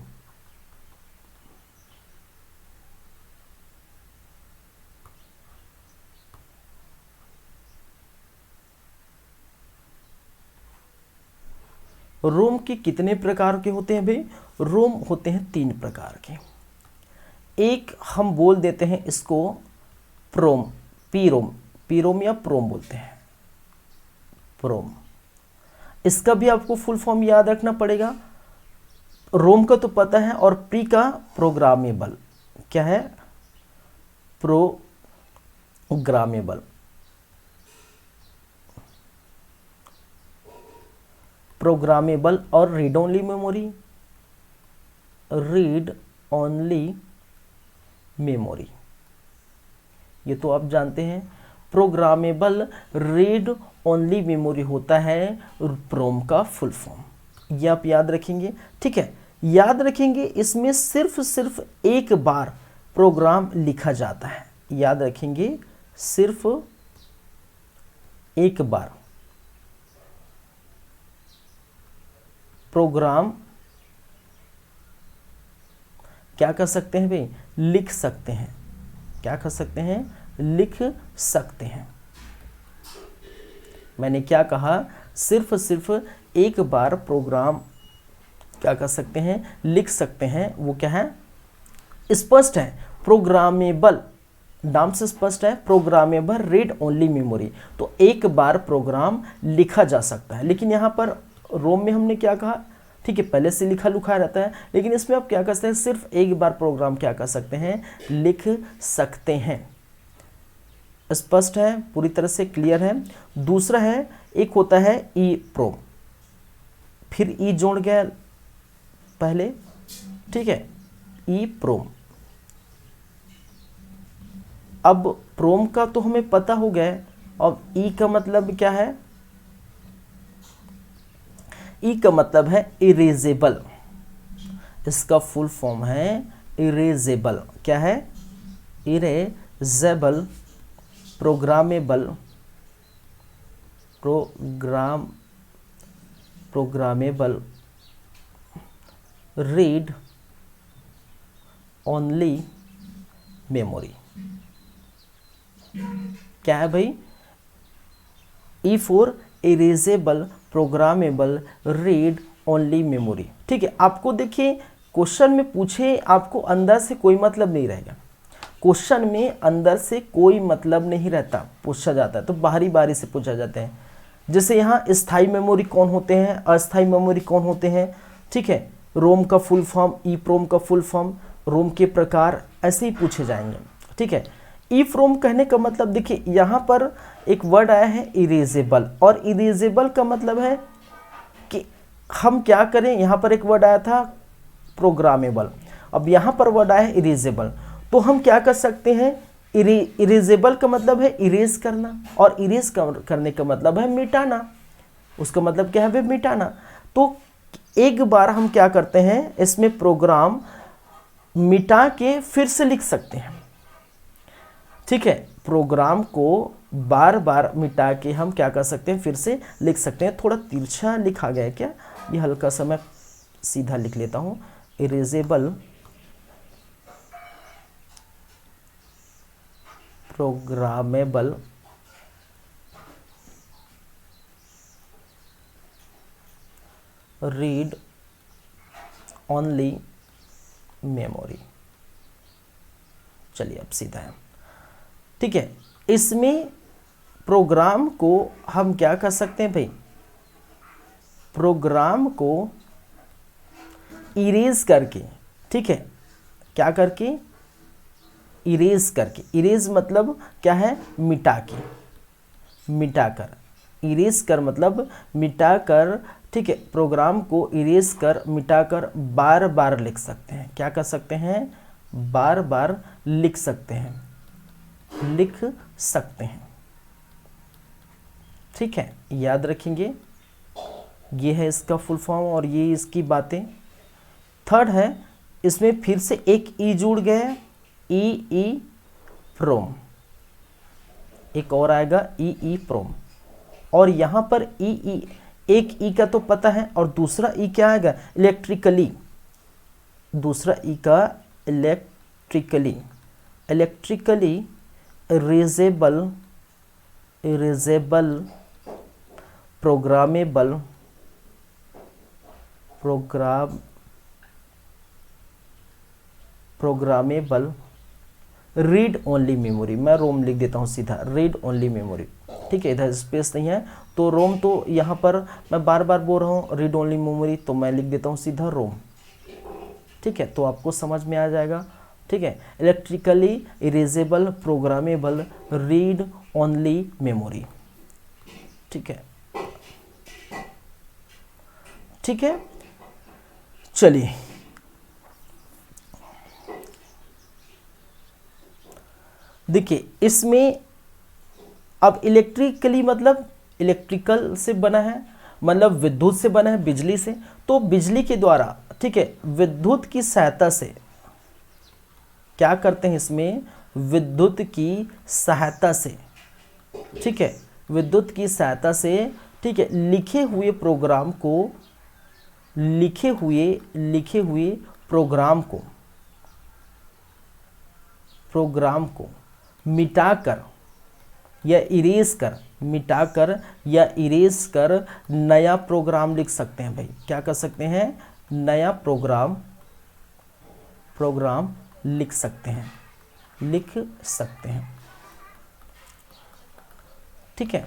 रोम के कितने प्रकार के होते हैं भाई, रोम होते हैं 3 प्रकार के। एक हम बोल देते हैं इसको प्रोम, पीरोम या प्रोम बोलते हैं, प्रोम। इसका भी आपको फुल फॉर्म याद रखना पड़ेगा। रोम का तो पता है, और पी का प्रोग्रामेबल, क्या है, प्रोग्रामेबल। प्रोग्रामेबल और read only memory, read only memory, ये तो आप जानते हैं। प्रोग्रामेबल रीड ओनली मेमोरी होता है प्रोम का फुल फॉर्म, ये आप याद रखेंगे। ठीक है, याद रखेंगे, इसमें सिर्फ एक बार प्रोग्राम लिखा जाता है, याद रखेंगे, सिर्फ एक बार प्रोग्राम क्या कर सकते हैं भाई, लिख सकते हैं। क्या कर सकते हैं, लिख सकते हैं। मैंने क्या कहा, सिर्फ एक बार प्रोग्राम क्या कर सकते हैं, लिख सकते हैं, वो क्या है, स्पष्ट है, प्रोग्रामेबल, नाम से स्पष्ट है, प्रोग्रामेबल रीड ओनली मेमोरी। तो एक बार प्रोग्राम लिखा जा सकता है, लेकिन यहाँ पर रोम में हमने क्या कहा, ठीक है, पहले से लिखा लुखा रहता है, लेकिन इसमें आप क्या करते हैं, सिर्फ एक बार प्रोग्राम क्या कर सकते हैं, लिख सकते हैं। स्पष्ट है, पूरी तरह से क्लियर है। दूसरा है, एक होता है ई प्रोम, फिर ई जोड़ गया पहले, ठीक है, ई प्रोम। अब प्रोम का तो हमें पता हो गया, अब ई का मतलब क्या है, ई का मतलब है इरेजेबल, इसका फुल फॉर्म है इरेजेबल। क्या है, erasable, programmable, programmable read only memory. क्या है भाई, E for erasable, programmable read only memory. ठीक है, आपको देखिए क्वेश्चन में पूछे, आपको अंदर से कोई मतलब नहीं रहेगा, क्वेश्चन में अंदर से कोई मतलब नहीं रहता, पूछा जाता है तो बाहरी बाहरी से पूछा जाते हैं। जैसे यहाँ स्थायी मेमोरी कौन होते हैं, अस्थायी मेमोरी कौन होते हैं, ठीक है, रोम का फुल फॉर्म, ई प्रोम का फुल फॉर्म, रोम के प्रकार, ऐसे ही पूछे जाएंगे। ठीक है, ई प्रोम कहने का मतलब देखिए यहाँ पर एक वर्ड आया है इरेजेबल, और इरेजेबल का मतलब है कि हम क्या करें, यहाँ पर एक वर्ड आया था प्रोग्रामेबल, अब यहाँ पर वर्ड आया है इरेजेबल, तो हम क्या कर सकते हैं, इरेजेबल का मतलब है इरेज करना, और इरेज करने का मतलब है मिटाना, उसका मतलब क्या है वे मिटाना। तो एक बार हम क्या करते हैं, इसमें प्रोग्राम मिटा के फिर से लिख सकते हैं। ठीक है, प्रोग्राम को बार बार मिटा के हम क्या कर सकते हैं, फिर से लिख सकते हैं। थोड़ा तिरछा लिखा गया है क्या, ये हल्का सा मैं सीधा लिख लेता हूँ, erasable programmable read only memory. चलिए अब सीधा है, ठीक है, इसमें प्रोग्राम को हम क्या कर सकते हैं भाई, प्रोग्राम को इरेज करके, ठीक है, क्या करके, इरेज करके, इरेज मतलब क्या है, मिटा के, मिटाकर, इरेज कर मतलब मिटाकर, ठीक है, प्रोग्राम को इरेज कर मिटाकर बार बार लिख सकते हैं। क्या कर सकते हैं, बार बार लिख सकते हैं, लिख सकते हैं। ठीक है, याद रखेंगे, ये है इसका फुल फॉर्म और ये इसकी बातें। थर्ड है, इसमें फिर से एक ई जुड़ गया, ई प्रोम, एक और आएगा ई प्रोम, और यहाँ पर एक ई का तो पता है, और दूसरा ई क्या आएगा, इलेक्ट्रिकली, दूसरा ई का electrically, electrically erasable, erasable programmable, programmable read only memory. मैं रोम लिख देता हूँ सीधा, रीड ओनली मेमोरी। ठीक है, इधर स्पेस नहीं है तो रोम, तो यहाँ पर मैं बार बार बोल रहा हूँ रीड ओनली मेमोरी, तो मैं लिख देता हूँ सीधा रोम। ठीक है, तो आपको समझ में आ जाएगा। ठीक है, electrically erasable programmable read only memory. ठीक है, ठीक है, चलिए देखिए, इसमें अब इलेक्ट्रिकली मतलब इलेक्ट्रिकल से बना है, मतलब विद्युत से बना है, बिजली से, तो बिजली के द्वारा, ठीक है, विद्युत की सहायता से क्या करते हैं, इसमें विद्युत की सहायता से, ठीक है, विद्युत की सहायता से, ठीक है, लिखे हुए प्रोग्राम को, लिखे हुए प्रोग्राम को मिटाकर या इरेज कर, मिटा कर या इरेज कर नया प्रोग्राम लिख सकते हैं भाई। क्या कर सकते हैं? नया प्रोग्राम लिख सकते हैं, ठीक है।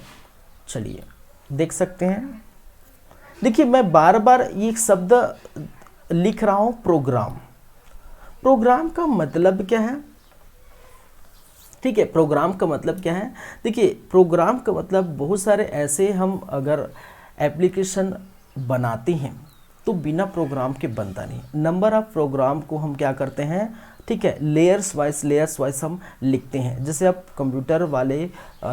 चलिए देख सकते हैं, देखिए मैं बार बार ये शब्द लिख रहा हूं, प्रोग्राम का मतलब क्या है? ठीक है, प्रोग्राम का मतलब क्या है? देखिए प्रोग्राम का मतलब बहुत सारे ऐसे हम अगर एप्लीकेशन बनाते हैं तो बिना प्रोग्राम के बनता नहीं। नंबर ऑफ प्रोग्राम को हम क्या करते हैं, ठीक है, लेयर्स वाइज हम लिखते हैं। जैसे आप कंप्यूटर वाले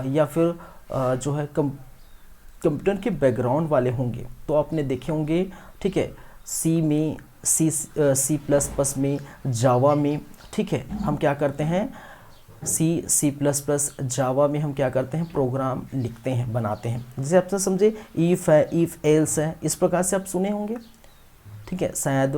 या फिर जो है कंप्यूटर के बैकग्राउंड वाले होंगे तो आपने देखे होंगे, ठीक है, सी में, C++ में, जावा में, ठीक है, हम क्या करते हैं, C++, जावा में हम क्या करते हैं, प्रोग्राम लिखते हैं, बनाते हैं। जैसे आप समझे इफ़ है, इफ़ एल्स है, इस प्रकार से आप सुने होंगे, ठीक है। शायद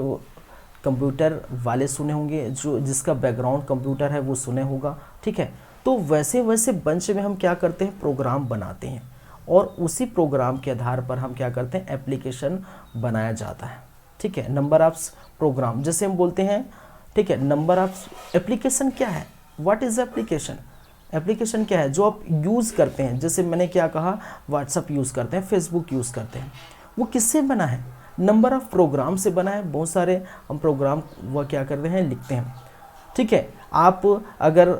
कंप्यूटर वाले सुने होंगे, जो जिसका बैकग्राउंड कंप्यूटर है वो सुने होगा, ठीक है। तो वैसे वैसे बंच में हम क्या करते हैं, प्रोग्राम बनाते हैं और उसी प्रोग्राम के आधार पर हम क्या करते हैं, एप्लीकेशन बनाया जाता है, ठीक है। नंबर ऑफ प्रोग्राम जैसे हम बोलते हैं, ठीक है, नंबर ऑफ एप्लीकेशन क्या है, व्हाट इज एप्लीकेशन? एप्लीकेशन क्या है? जो आप यूज़ करते हैं। जैसे मैंने क्या कहा, व्हाट्सअप यूज़ करते हैं, फेसबुक यूज़ करते हैं, वो किससे बना है? नंबर ऑफ प्रोग्राम से बना है। बहुत सारे हम प्रोग्राम वो क्या करते हैं, लिखते हैं, ठीक है। आप अगर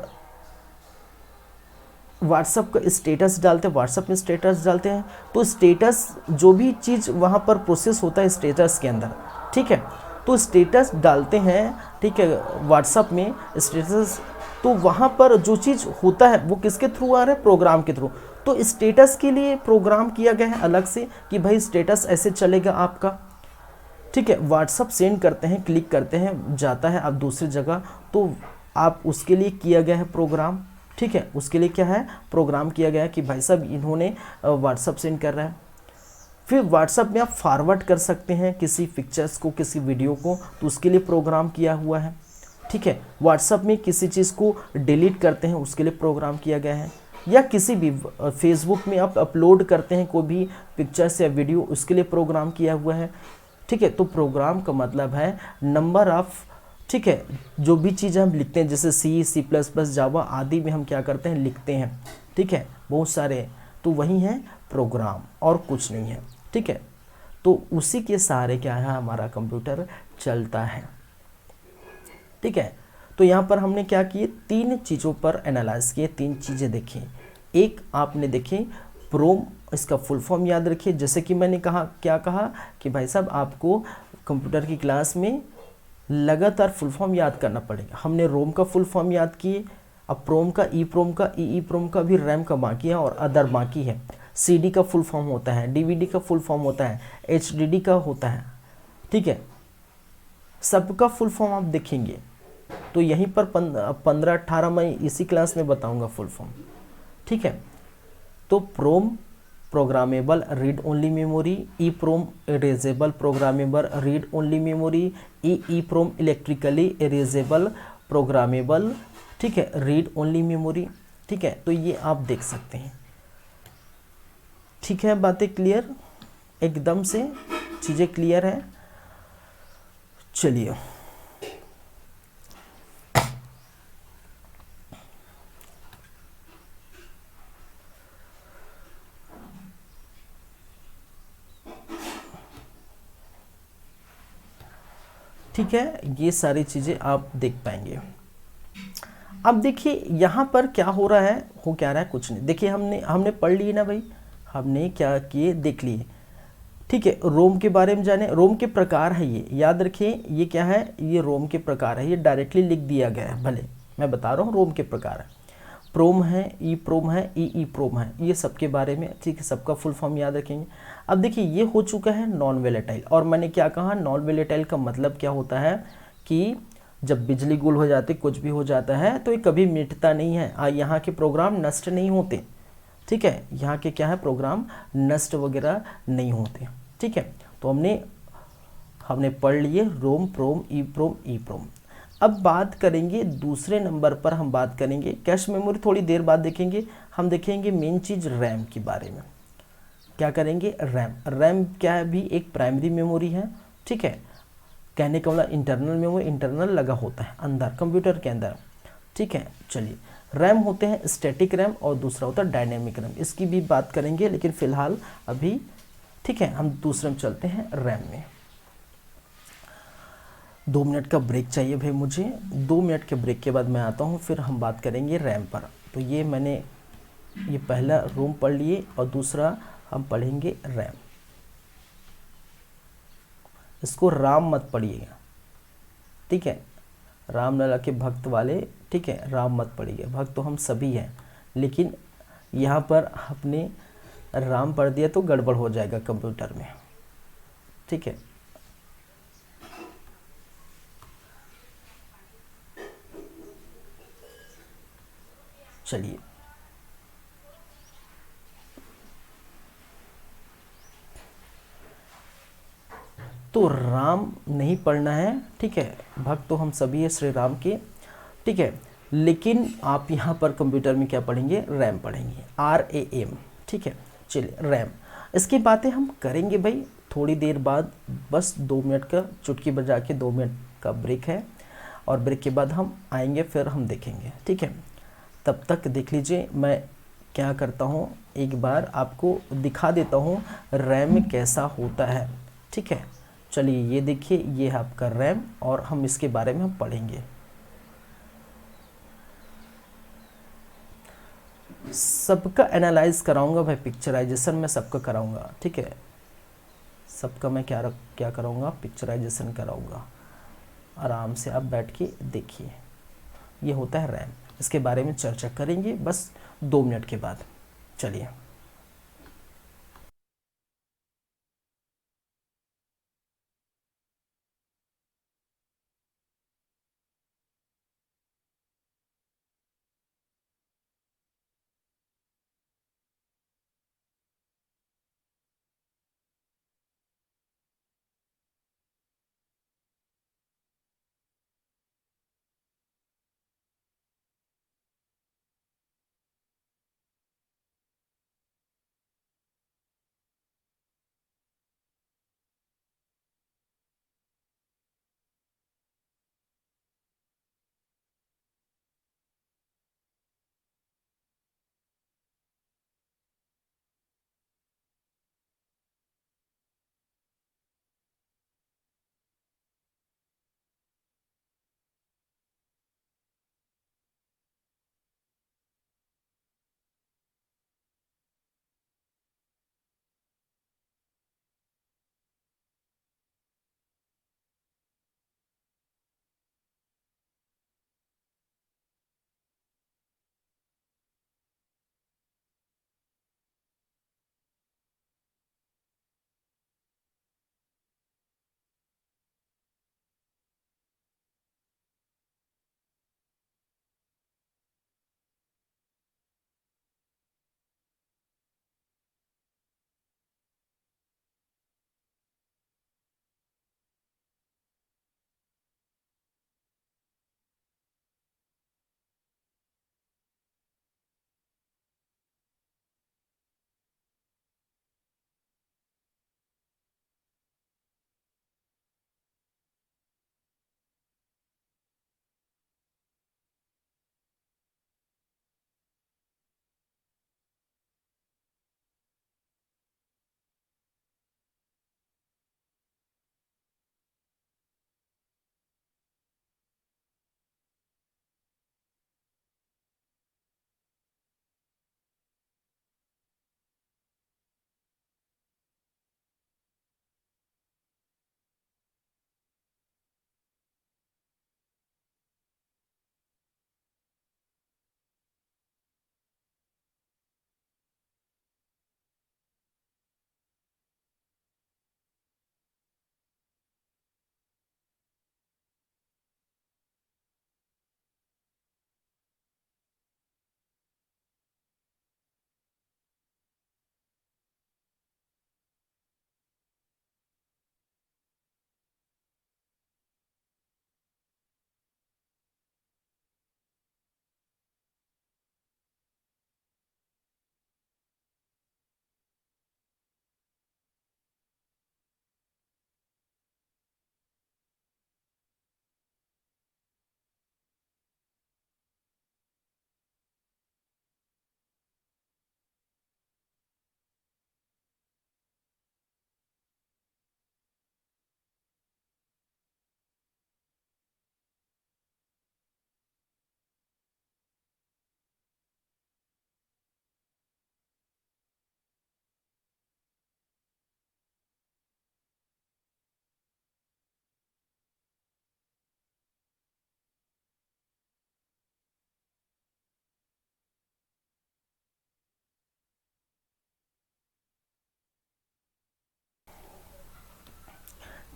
व्हाट्सअप का स्टेटस डालते हैं, व्हाट्सअप में स्टेटस डालते हैं, तो स्टेटस जो भी चीज़ वहाँ पर प्रोसेस होता है स्टेटस के अंदर, ठीक है, तो स्टेटस डालते हैं, ठीक है, व्हाट्सअप में स्टेटस, तो वहाँ पर जो चीज़ होता है वो किसके थ्रू आ रहा है, प्रोग्राम के थ्रू। तो स्टेटस के लिए प्रोग्राम किया गया है अलग से कि भाई स्टेटस ऐसे चलेगा आपका, ठीक है। व्हाट्सअप सेंड करते हैं, क्लिक करते हैं, जाता है आप दूसरी जगह, तो आप उसके लिए किया गया है प्रोग्राम, ठीक है। उसके लिए क्या है, प्रोग्राम किया गया है कि भाई साहब इन्होंने व्हाट्सअप सेंड कर रहा है। फिर व्हाट्सअप में आप फॉरवर्ड कर सकते हैं किसी पिक्चर्स को, किसी वीडियो को, तो उसके लिए प्रोग्राम किया हुआ है, ठीक है। व्हाट्सअप में किसी चीज़ को डिलीट करते हैं, उसके लिए प्रोग्राम किया गया है। या किसी भी फेसबुक में आप अपलोड करते हैं कोई भी पिक्चर्स या वीडियो, उसके लिए प्रोग्राम किया हुआ है, ठीक है। तो प्रोग्राम का मतलब है नंबर ऑफ, ठीक है, जो भी चीज़ें हम लिखते हैं, जैसे C++, जावा आदि में हम क्या करते हैं, लिखते हैं, ठीक है, बहुत सारे, तो वही है प्रोग्राम और कुछ नहीं है, ठीक है। तो उसी के सहारे क्या है, हमारा कंप्यूटर चलता है, ठीक है। तो यहाँ पर हमने क्या किए, 3 चीज़ों पर एनालाइज किए, 3 चीज़ें देखी। एक आपने देखी प्रोम, इसका फुल फॉर्म याद रखिए। जैसे कि मैंने कहा, क्या कहा कि भाई साहब आपको कंप्यूटर की क्लास में लगातार फुल फॉर्म याद करना पड़ेगा। हमने रोम का फुल फॉर्म याद किए, अब प्रोम का, ई प्रोम का, ई प्रोम का भी, रैम का बाकी है और अदर बाकी है। CD का फुल फॉर्म होता है, DVD का फुल फॉर्म होता है, HDD का होता है, ठीक है। सबका फुल फॉर्म आप देखेंगे तो यहीं पर 15-18 मैं इसी क्लास में बताऊंगा फुल फॉर्म, ठीक है। तो PROM programmable read only memory, EPROM erasable programmable read only memory, EPROM electrically erasable programmable, ठीक है, रीड ओनली मेमोरी, ठीक है। तो ये आप देख सकते हैं, ठीक है। बातें क्लियर, एकदम से चीज़ें क्लियर है। चलिए ठीक है, ये सारी चीज़ें आप देख पाएंगे। अब देखिए यहाँ पर क्या हो रहा है, हो क्या रहा है, कुछ नहीं। देखिए हमने पढ़ लिए ना भाई, हमने क्या किए, देख लिए, ठीक है। रोम के बारे में जाने, रोम के प्रकार है, ये याद रखिए, ये क्या है, ये रोम के प्रकार है, ये डायरेक्टली लिख दिया गया है, भले मैं बता रहा हूँ रोम के प्रकार है। प्रोम है, ई प्रोम है, ई प्रोम है, ये सबके बारे में, ठीक है, सबका फुल फॉर्म याद रखेंगे। अब देखिए ये हो चुका है नॉन वोलेटाइल, और मैंने क्या कहा, नॉन वोलेटाइल का मतलब क्या होता है कि जब बिजली गुल हो जाती, कुछ भी हो जाता है, तो ये कभी मिटता नहीं है। यहाँ के प्रोग्राम नष्ट नहीं होते, ठीक है, यहाँ के क्या है, प्रोग्राम नष्ट वगैरह नहीं होते, ठीक है। तो हमने पढ़ लिए रोम, प्रोम, ई प्रोम। अब बात करेंगे दूसरे नंबर पर, हम बात करेंगे कैश मेमोरी, थोड़ी देर बाद देखेंगे। हम देखेंगे मेन चीज़ रैम के बारे में। क्या करेंगे, रैम। रैम क्या है, भी एक प्राइमरी मेमोरी है, ठीक है। कहने का मतलब इंटरनल मेमोरी, इंटरनल लगा होता है अंदर कंप्यूटर के अंदर, ठीक है। चलिए, रैम होते हैं स्टैटिक रैम और दूसरा होता है डायनेमिक रैम, इसकी भी बात करेंगे लेकिन फिलहाल अभी, ठीक है, हम दूसरे में चलते हैं, रैम में। 2 मिनट का ब्रेक चाहिए भाई मुझे, 2 मिनट के ब्रेक के बाद मैं आता हूँ, फिर हम बात करेंगे रैम पर। तो ये मैंने ये पहला रोम पढ़ लिए और दूसरा हम पढ़ेंगे रैम। इसको राम मत पढ़िएगा, ठीक है, राम लला के भक्त वाले, ठीक है, राम मत पढ़िएगा, भक्त तो हम सभी हैं, लेकिन यहाँ पर अपने राम पढ़ दिया तो गड़बड़ हो जाएगा कंप्यूटर में, ठीक है। चलिए, तो राम नहीं पढ़ना है, ठीक है, भक्त तो हम सभी है श्री राम के, ठीक है। लेकिन आप यहाँ पर कंप्यूटर में क्या पढ़ेंगे, रैम पढ़ेंगे, RAM, ठीक है। चलिए, रैम, इसकी बातें हम करेंगे भाई थोड़ी देर बाद, बस 2 मिनट का चुटकी बजा के 2 मिनट का ब्रेक है, और ब्रेक के बाद हम आएंगे, फिर हम देखेंगे, ठीक है। तब तक देख लीजिए मैं क्या करता हूँ, एक बार आपको दिखा देता हूँ रैम कैसा होता है, ठीक है। चलिए, ये देखिए, ये है आपका रैम, और हम इसके बारे में हम पढ़ेंगे। सबका एनालाइज कराऊंगा भाई, पिक्चराइजेशन में सबका कराऊंगा, ठीक है। सबका मैं क्या कराऊंगा, पिक्चराइजेशन कराऊंगा। आराम से आप बैठ के देखिए, ये होता है रैम, इसके बारे में चर्चा करेंगे बस 2 मिनट के बाद। चलिए।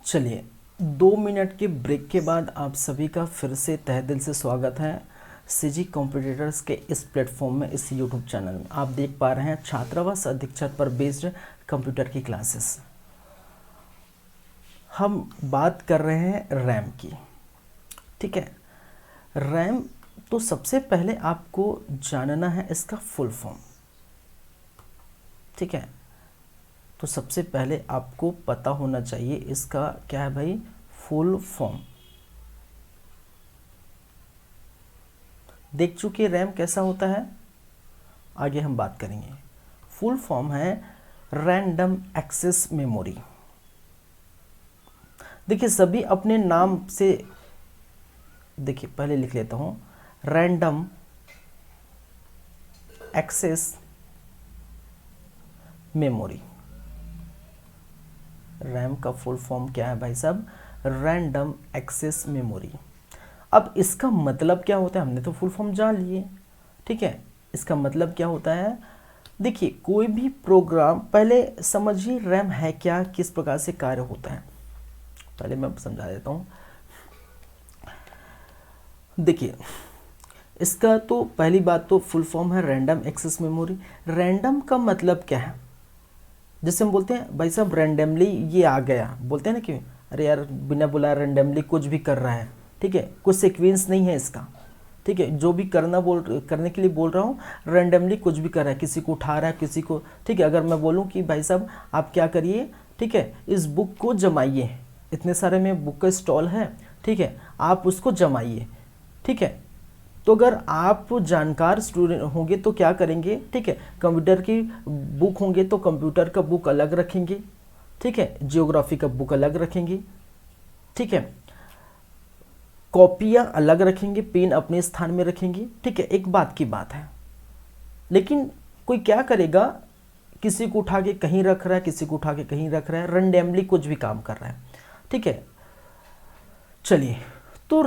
चलिए 2 मिनट के ब्रेक के बाद आप सभी का फिर से तहे दिल से स्वागत है सीजी कॉम्पिटिटर्स के इस प्लेटफॉर्म में, इस यूट्यूब चैनल में। आप देख पा रहे हैं छात्रावास अधीक्षक पर बेस्ड कंप्यूटर की क्लासेस। हम बात कर रहे हैं रैम की, ठीक है। रैम तो सबसे पहले आपको जानना है इसका फुल फॉर्म, ठीक है। तो सबसे पहले आपको पता होना चाहिए इसका क्या है भाई, फुल फॉर्म। देख चुके रैम कैसा होता है, आगे हम बात करेंगे। फुल फॉर्म है रैंडम एक्सेस मेमोरी। देखिए सभी अपने नाम से, देखिए पहले लिख लेता हूं, रैंडम एक्सेस मेमोरी। रैम का फुल फॉर्म क्या है भाई साहब, रैंडम एक्सेस मेमोरी। अब इसका मतलब क्या होता है, हमने तो फुल फॉर्म जान लिए, ठीक है। इसका मतलब क्या होता है, देखिए कोई भी प्रोग्राम, पहले समझिए रैम है क्या, किस प्रकार से कार्य होता है, पहले मैं समझा देता हूँ। देखिए इसका तो पहली बात तो फुल फॉर्म है रैंडम एक्सेस मेमोरी। रैंडम का मतलब क्या है, जैसे हम बोलते हैं भाई साहब रैंडमली ये आ गया, बोलते हैं ना कि अरे यार बिना बुलाए रैंडमली कुछ भी कर रहा है, ठीक है, कुछ सीक्वेंस नहीं है इसका, ठीक है। जो भी करने के लिए बोल रहा हूँ, रैंडमली कुछ भी कर रहा है, किसी को उठा रहा है, किसी को, ठीक है। अगर मैं बोलूँ कि भाई साहब आप क्या करिए, ठीक है, इस बुक को जमाइए, इतने सारे में बुक का स्टॉल है, ठीक है, आप उसको जमाइए, ठीक है। तो अगर आप जानकार स्टूडेंट होंगे तो क्या करेंगे, ठीक है, कंप्यूटर की बुक होंगे तो कंप्यूटर का बुक अलग रखेंगे, ठीक है, जियोग्राफी का बुक अलग रखेंगे, ठीक है, कॉपियां अलग रखेंगे, पेन अपने स्थान में रखेंगे, ठीक है। एक बात की बात है, लेकिन कोई क्या करेगा, किसी को उठा के कहीं रख रहा है, किसी को उठा के कहीं रख रहा है, रैंडमली कुछ भी काम कर रहा है, ठीक है। चलिए, तो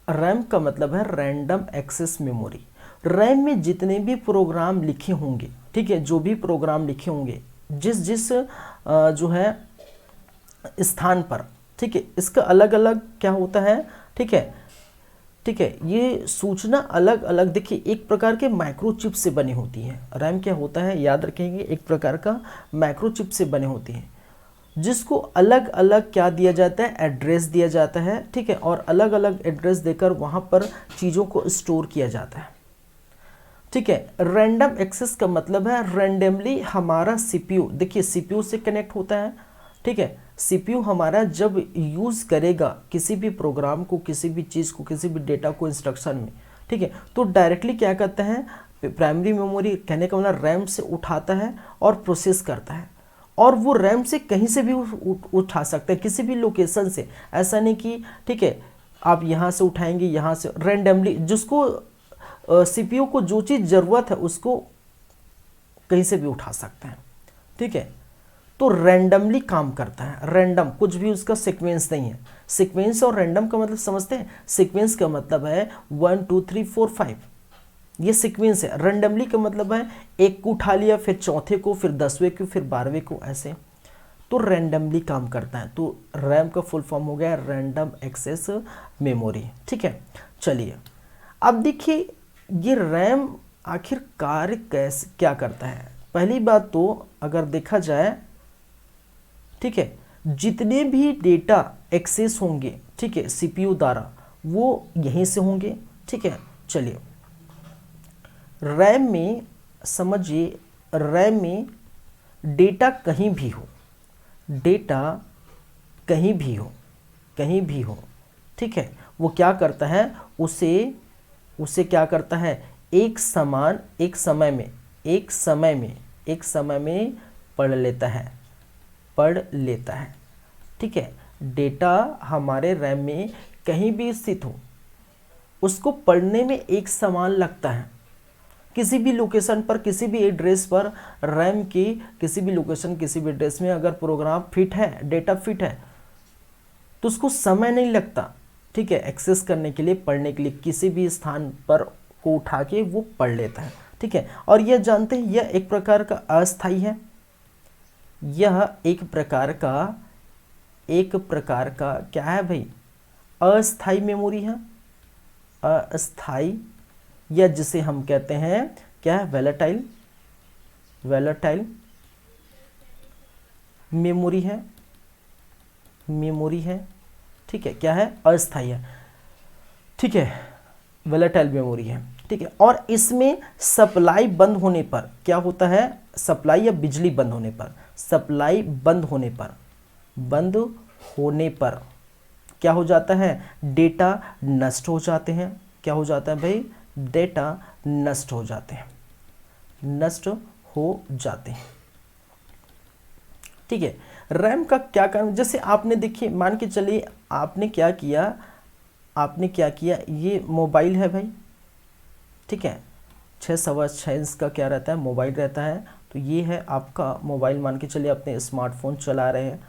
रैम का मतलब है रैंडम एक्सेस मेमोरी। रैम में जितने भी प्रोग्राम लिखे होंगे, ठीक है, जो भी प्रोग्राम लिखे होंगे जिस जो है स्थान पर, ठीक है, इसका अलग अलग क्या होता है, ठीक है, ठीक है, ये सूचना अलग अलग, देखिए एक प्रकार के माइक्रोचिप से बनी होती है। रैम क्या होता है याद रखेंगे, एक प्रकार का माइक्रोचिप से बने होती है, जिसको अलग अलग क्या दिया जाता है, एड्रेस दिया जाता है, ठीक है, और अलग अलग एड्रेस देकर वहाँ पर चीज़ों को स्टोर किया जाता है, ठीक है। रैंडम एक्सेस का मतलब है रैंडमली हमारा सीपीयू, देखिए सीपीयू से कनेक्ट होता है, ठीक है। सीपीयू हमारा जब यूज़ करेगा किसी भी प्रोग्राम को, किसी भी चीज़ को, किसी भी डेटा को इंस्ट्रक्शन में, ठीक है, तो डायरेक्टली क्या करता है, प्राइमरी मेमोरी, कहने का मतलब रैम से उठाता है और प्रोसेस करता है, और वो रैम से कहीं से भी उठा सकते हैं, किसी भी लोकेशन से। ऐसा नहीं कि, ठीक है, आप यहाँ से उठाएंगे, यहाँ से, रैंडमली जिसको सीपीयू को जो चीज़ ज़रूरत है उसको कहीं से भी उठा सकते हैं, ठीक है। तो रैंडमली काम करता है, रैंडम, कुछ भी उसका सीक्वेंस नहीं है। सीक्वेंस और रैंडम का मतलब समझते हैं, सीक्वेंस का मतलब है 1 2 3 4 5, ये सीक्वेंस है। रैंडमली का मतलब है एक को उठा लिया, फिर चौथे को, फिर 10वें को, फिर 12वें को, ऐसे। तो रैंडमली काम करता है। तो रैम का फुल फॉर्म हो गया रैंडम एक्सेस मेमोरी, ठीक है। चलिए अब देखिए ये रैम आखिर कार्य कैसे क्या करता है। पहली बात तो अगर देखा जाए, ठीक है, जितने भी डेटा एक्सेस होंगे, ठीक है, सीपीयू द्वारा, वो यहीं से होंगे, ठीक है। चलिए रैम में समझिए, रैम में डेटा कहीं भी हो, डेटा कहीं भी हो, कहीं भी हो, ठीक है, वो क्या करता है, उसे क्या करता है, एक समान, एक समय में पढ़ लेता है, ठीक है। डेटा हमारे रैम में कहीं भी स्थित हो, उसको पढ़ने में एक समान लगता है। किसी भी लोकेशन पर, किसी भी एड्रेस पर, रैम की किसी भी लोकेशन, किसी भी एड्रेस में अगर प्रोग्राम फिट है, डेटा फिट है, तो उसको समय नहीं लगता, ठीक है, एक्सेस करने के लिए, पढ़ने के लिए, किसी भी स्थान पर को उठा के वो पढ़ लेता है, ठीक है। और यह जानते हैं यह एक प्रकार का अस्थायी है, यह एक प्रकार का एक प्रकार का क्या है भाई, अस्थाई मेमोरी है, अस्थाई, या जिसे हम कहते हैं क्या है, वैलेटाइल, वैलेटाइल मेमोरी है, मेमोरी है, ठीक है, क्या है, अस्थाई है, ठीक है, वैलेटाइल मेमोरी है, ठीक है। और इसमें सप्लाई बंद होने पर क्या होता है, सप्लाई या बिजली बंद होने पर, सप्लाई बंद होने पर, बंद होने पर क्या हो जाता है, डेटा नष्ट हो जाते हैं, क्या हो जाता है भाई, डेटा नष्ट हो जाते हैं, नष्ट हो जाते हैं, ठीक है। रैम का क्या काम, जैसे आपने देखिए, मान के चलिए आपने क्या किया, आपने क्या किया, ये मोबाइल है भाई, ठीक है, 6 इंच का क्या रहता है, मोबाइल रहता है। तो ये है आपका मोबाइल, मान के चलिए अपने स्मार्टफोन चला रहे हैं,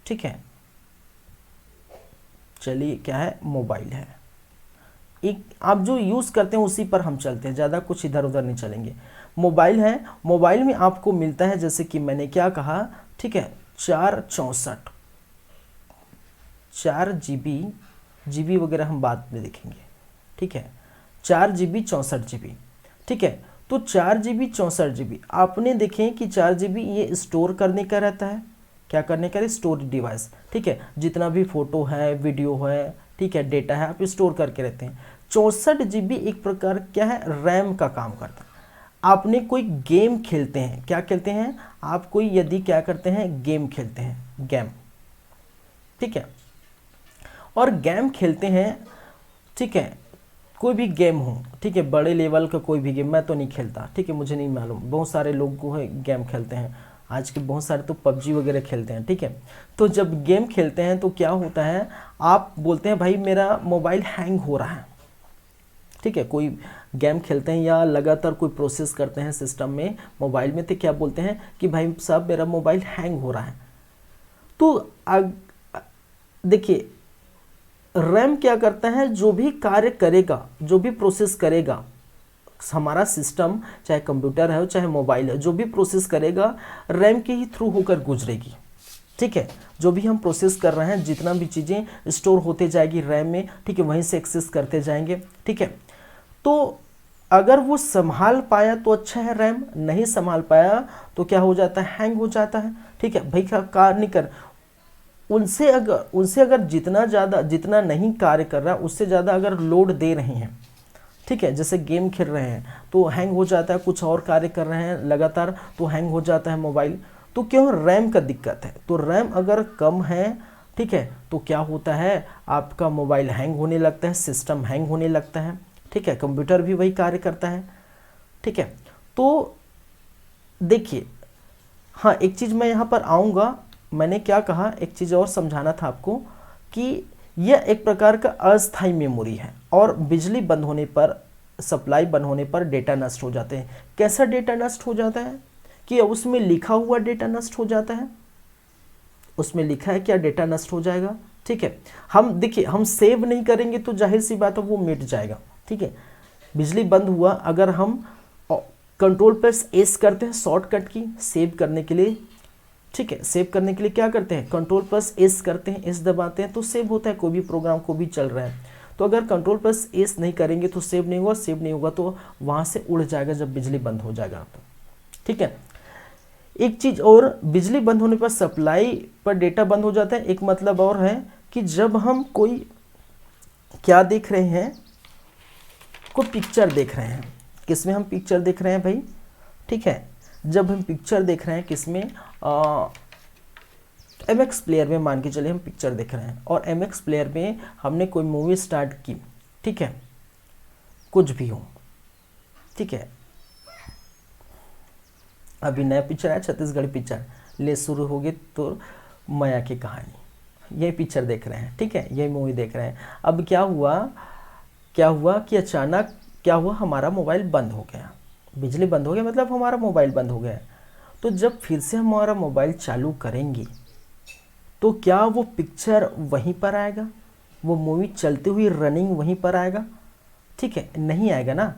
ठीक है, चलिए क्या है, मोबाइल है, एक आप जो यूज़ करते हैं उसी पर हम चलते हैं, ज़्यादा कुछ इधर उधर नहीं चलेंगे। मोबाइल है, मोबाइल में आपको मिलता है जैसे कि मैंने क्या कहा, ठीक है, 4 GB वगैरह हम बाद में देखेंगे, ठीक है, 4 GB 64 GB, ठीक है। तो 4 GB 64 GB आपने देखें कि 4 GB ये स्टोर करने का रहता है, क्या करने का, स्टोरेज डिवाइस, ठीक है, जितना भी फोटो है, वीडियो है, ठीक है, डेटा है, आप स्टोर करके रहते हैं। 64 GB एक प्रकार क्या है, रैम का काम करता है। आपने कोई गेम खेलते हैं, क्या खेलते हैं आप, कोई यदि क्या करते हैं, गेम खेलते हैं, गेम, ठीक है, और गेम खेलते हैं, ठीक है, कोई भी गेम हो, ठीक है, बड़े लेवल का कोई भी गेम, मैं तो नहीं खेलता, ठीक है, मुझे नहीं मालूम, बहुत सारे लोग को है गेम खेलते हैं, आज के बहुत सारे तो पबजी वगैरह खेलते हैं, ठीक है। तो जब गेम खेलते हैं तो क्या होता है, आप बोलते हैं भाई मेरा मोबाइल हैंग हो रहा है, ठीक है, कोई गेम खेलते हैं या लगातार कोई प्रोसेस करते हैं सिस्टम में, मोबाइल में, तो क्या बोलते हैं कि भाई साहब मेरा मोबाइल हैंग हो रहा है। तो देखिए रैम क्या करता है, जो भी कार्य करेगा, जो भी प्रोसेस करेगा हमारा सिस्टम, चाहे कंप्यूटर है चाहे मोबाइल है, जो भी प्रोसेस करेगा रैम के ही थ्रू होकर गुजरेगी, ठीक है। जो भी हम प्रोसेस कर रहे हैं, जितना भी चीज़ें स्टोर होते जाएगी रैम में, ठीक है, वहीं से एक्सेस करते जाएंगे, ठीक है। तो अगर वो संभाल पाया तो अच्छा है, रैम नहीं संभाल पाया तो क्या हो जाता है, हैंग हो जाता है, ठीक है भाई, कार्य नहीं कर, उनसे अगर जितना नहीं कार्य कर रहा, उससे ज़्यादा अगर लोड दे रहे हैं, ठीक है, जैसे गेम खेल रहे हैं तो हैंग हो जाता है, कुछ और कार्य कर रहे हैं लगातार तो हैंग हो जाता है मोबाइल। तो क्यों, रैम का दिक्कत है। तो रैम अगर कम है, ठीक है, तो क्या होता है, आपका मोबाइल हैंग होने लगता है, सिस्टम हैंग होने लगता है, ठीक है, कंप्यूटर भी वही कार्य करता है, ठीक है। तो देखिए, हाँ एक चीज़ मैं यहाँ पर आऊँगा, मैंने क्या कहा, एक चीज़ और समझाना था आपको कि यह एक प्रकार का अस्थायी मेमोरी है और बिजली बंद होने पर, सप्लाई बंद होने पर डेटा नष्ट हो जाते हैं। कैसा डेटा नष्ट हो जाता है कि उसमें लिखा हुआ डेटा नष्ट हो जाता है, उसमें लिखा है क्या, डेटा नष्ट हो जाएगा, ठीक है। हम देखिए, हम सेव नहीं करेंगे तो जाहिर सी बात है वो मिट जाएगा, ठीक है। बिजली बंद हुआ, अगर हम कंट्रोल प्लस एस करते हैं शॉर्टकट की सेव करने के लिए, ठीक है, सेव करने के लिए क्या करते हैं, कंट्रोल प्लस एस करते हैं, एस दबाते हैं तो सेव होता है, कोई भी प्रोग्राम को भी चल रहा है। तो अगर कंट्रोल प्लस एस नहीं करेंगे तो सेव नहीं होगा, सेव नहीं होगा तो वहाँ से उड़ जाएगा जब बिजली बंद हो जाएगा तो, ठीक है। एक चीज़ और, बिजली बंद होने पर सप्लाई पर डेटा बंद हो जाता है। एक मतलब और है कि जब हम कोई क्या देख रहे हैं, कोई पिक्चर देख रहे हैं, किसमें हम पिक्चर देख रहे हैं भाई, ठीक है, जब हम पिक्चर देख रहे हैं किसमें, MX प्लेयर में मान के चलिए हम पिक्चर देख रहे हैं और MX प्लेयर में हमने कोई मूवी स्टार्ट की, ठीक है, कुछ भी हो, ठीक है, अभी नया पिक्चर है छत्तीसगढ़ी पिक्चर, ले शुरू होगी तो माया की कहानी, ये पिक्चर देख रहे हैं, ठीक है, ये मूवी देख रहे हैं। अब क्या हुआ कि अचानक क्या हुआ, हमारा मोबाइल बंद हो गया, बिजली बंद हो गया मतलब हमारा मोबाइल बंद हो गया। तो जब फिर से हमारा मोबाइल चालू करेंगे तो क्या वो पिक्चर वहीं पर आएगा, वो मूवी चलती हुई रनिंग वहीं पर आएगा, ठीक है, नहीं आएगा ना।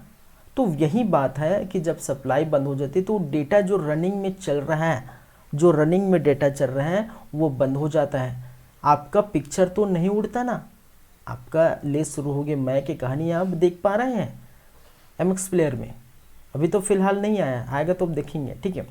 तो यही बात है कि जब सप्लाई बंद हो जाती है तो डेटा जो रनिंग में चल रहा है जो रनिंग में डेटा चल रहे हैं वो बंद हो जाता है। आपका पिक्चर तो नहीं उड़ता ना, आपका ले शुरू हो गई मैं की कहानी आप देख पा रहे हैं MX प्लेयर में, अभी तो फिलहाल नहीं आया, आएगा तो आप देखेंगे, ठीक है।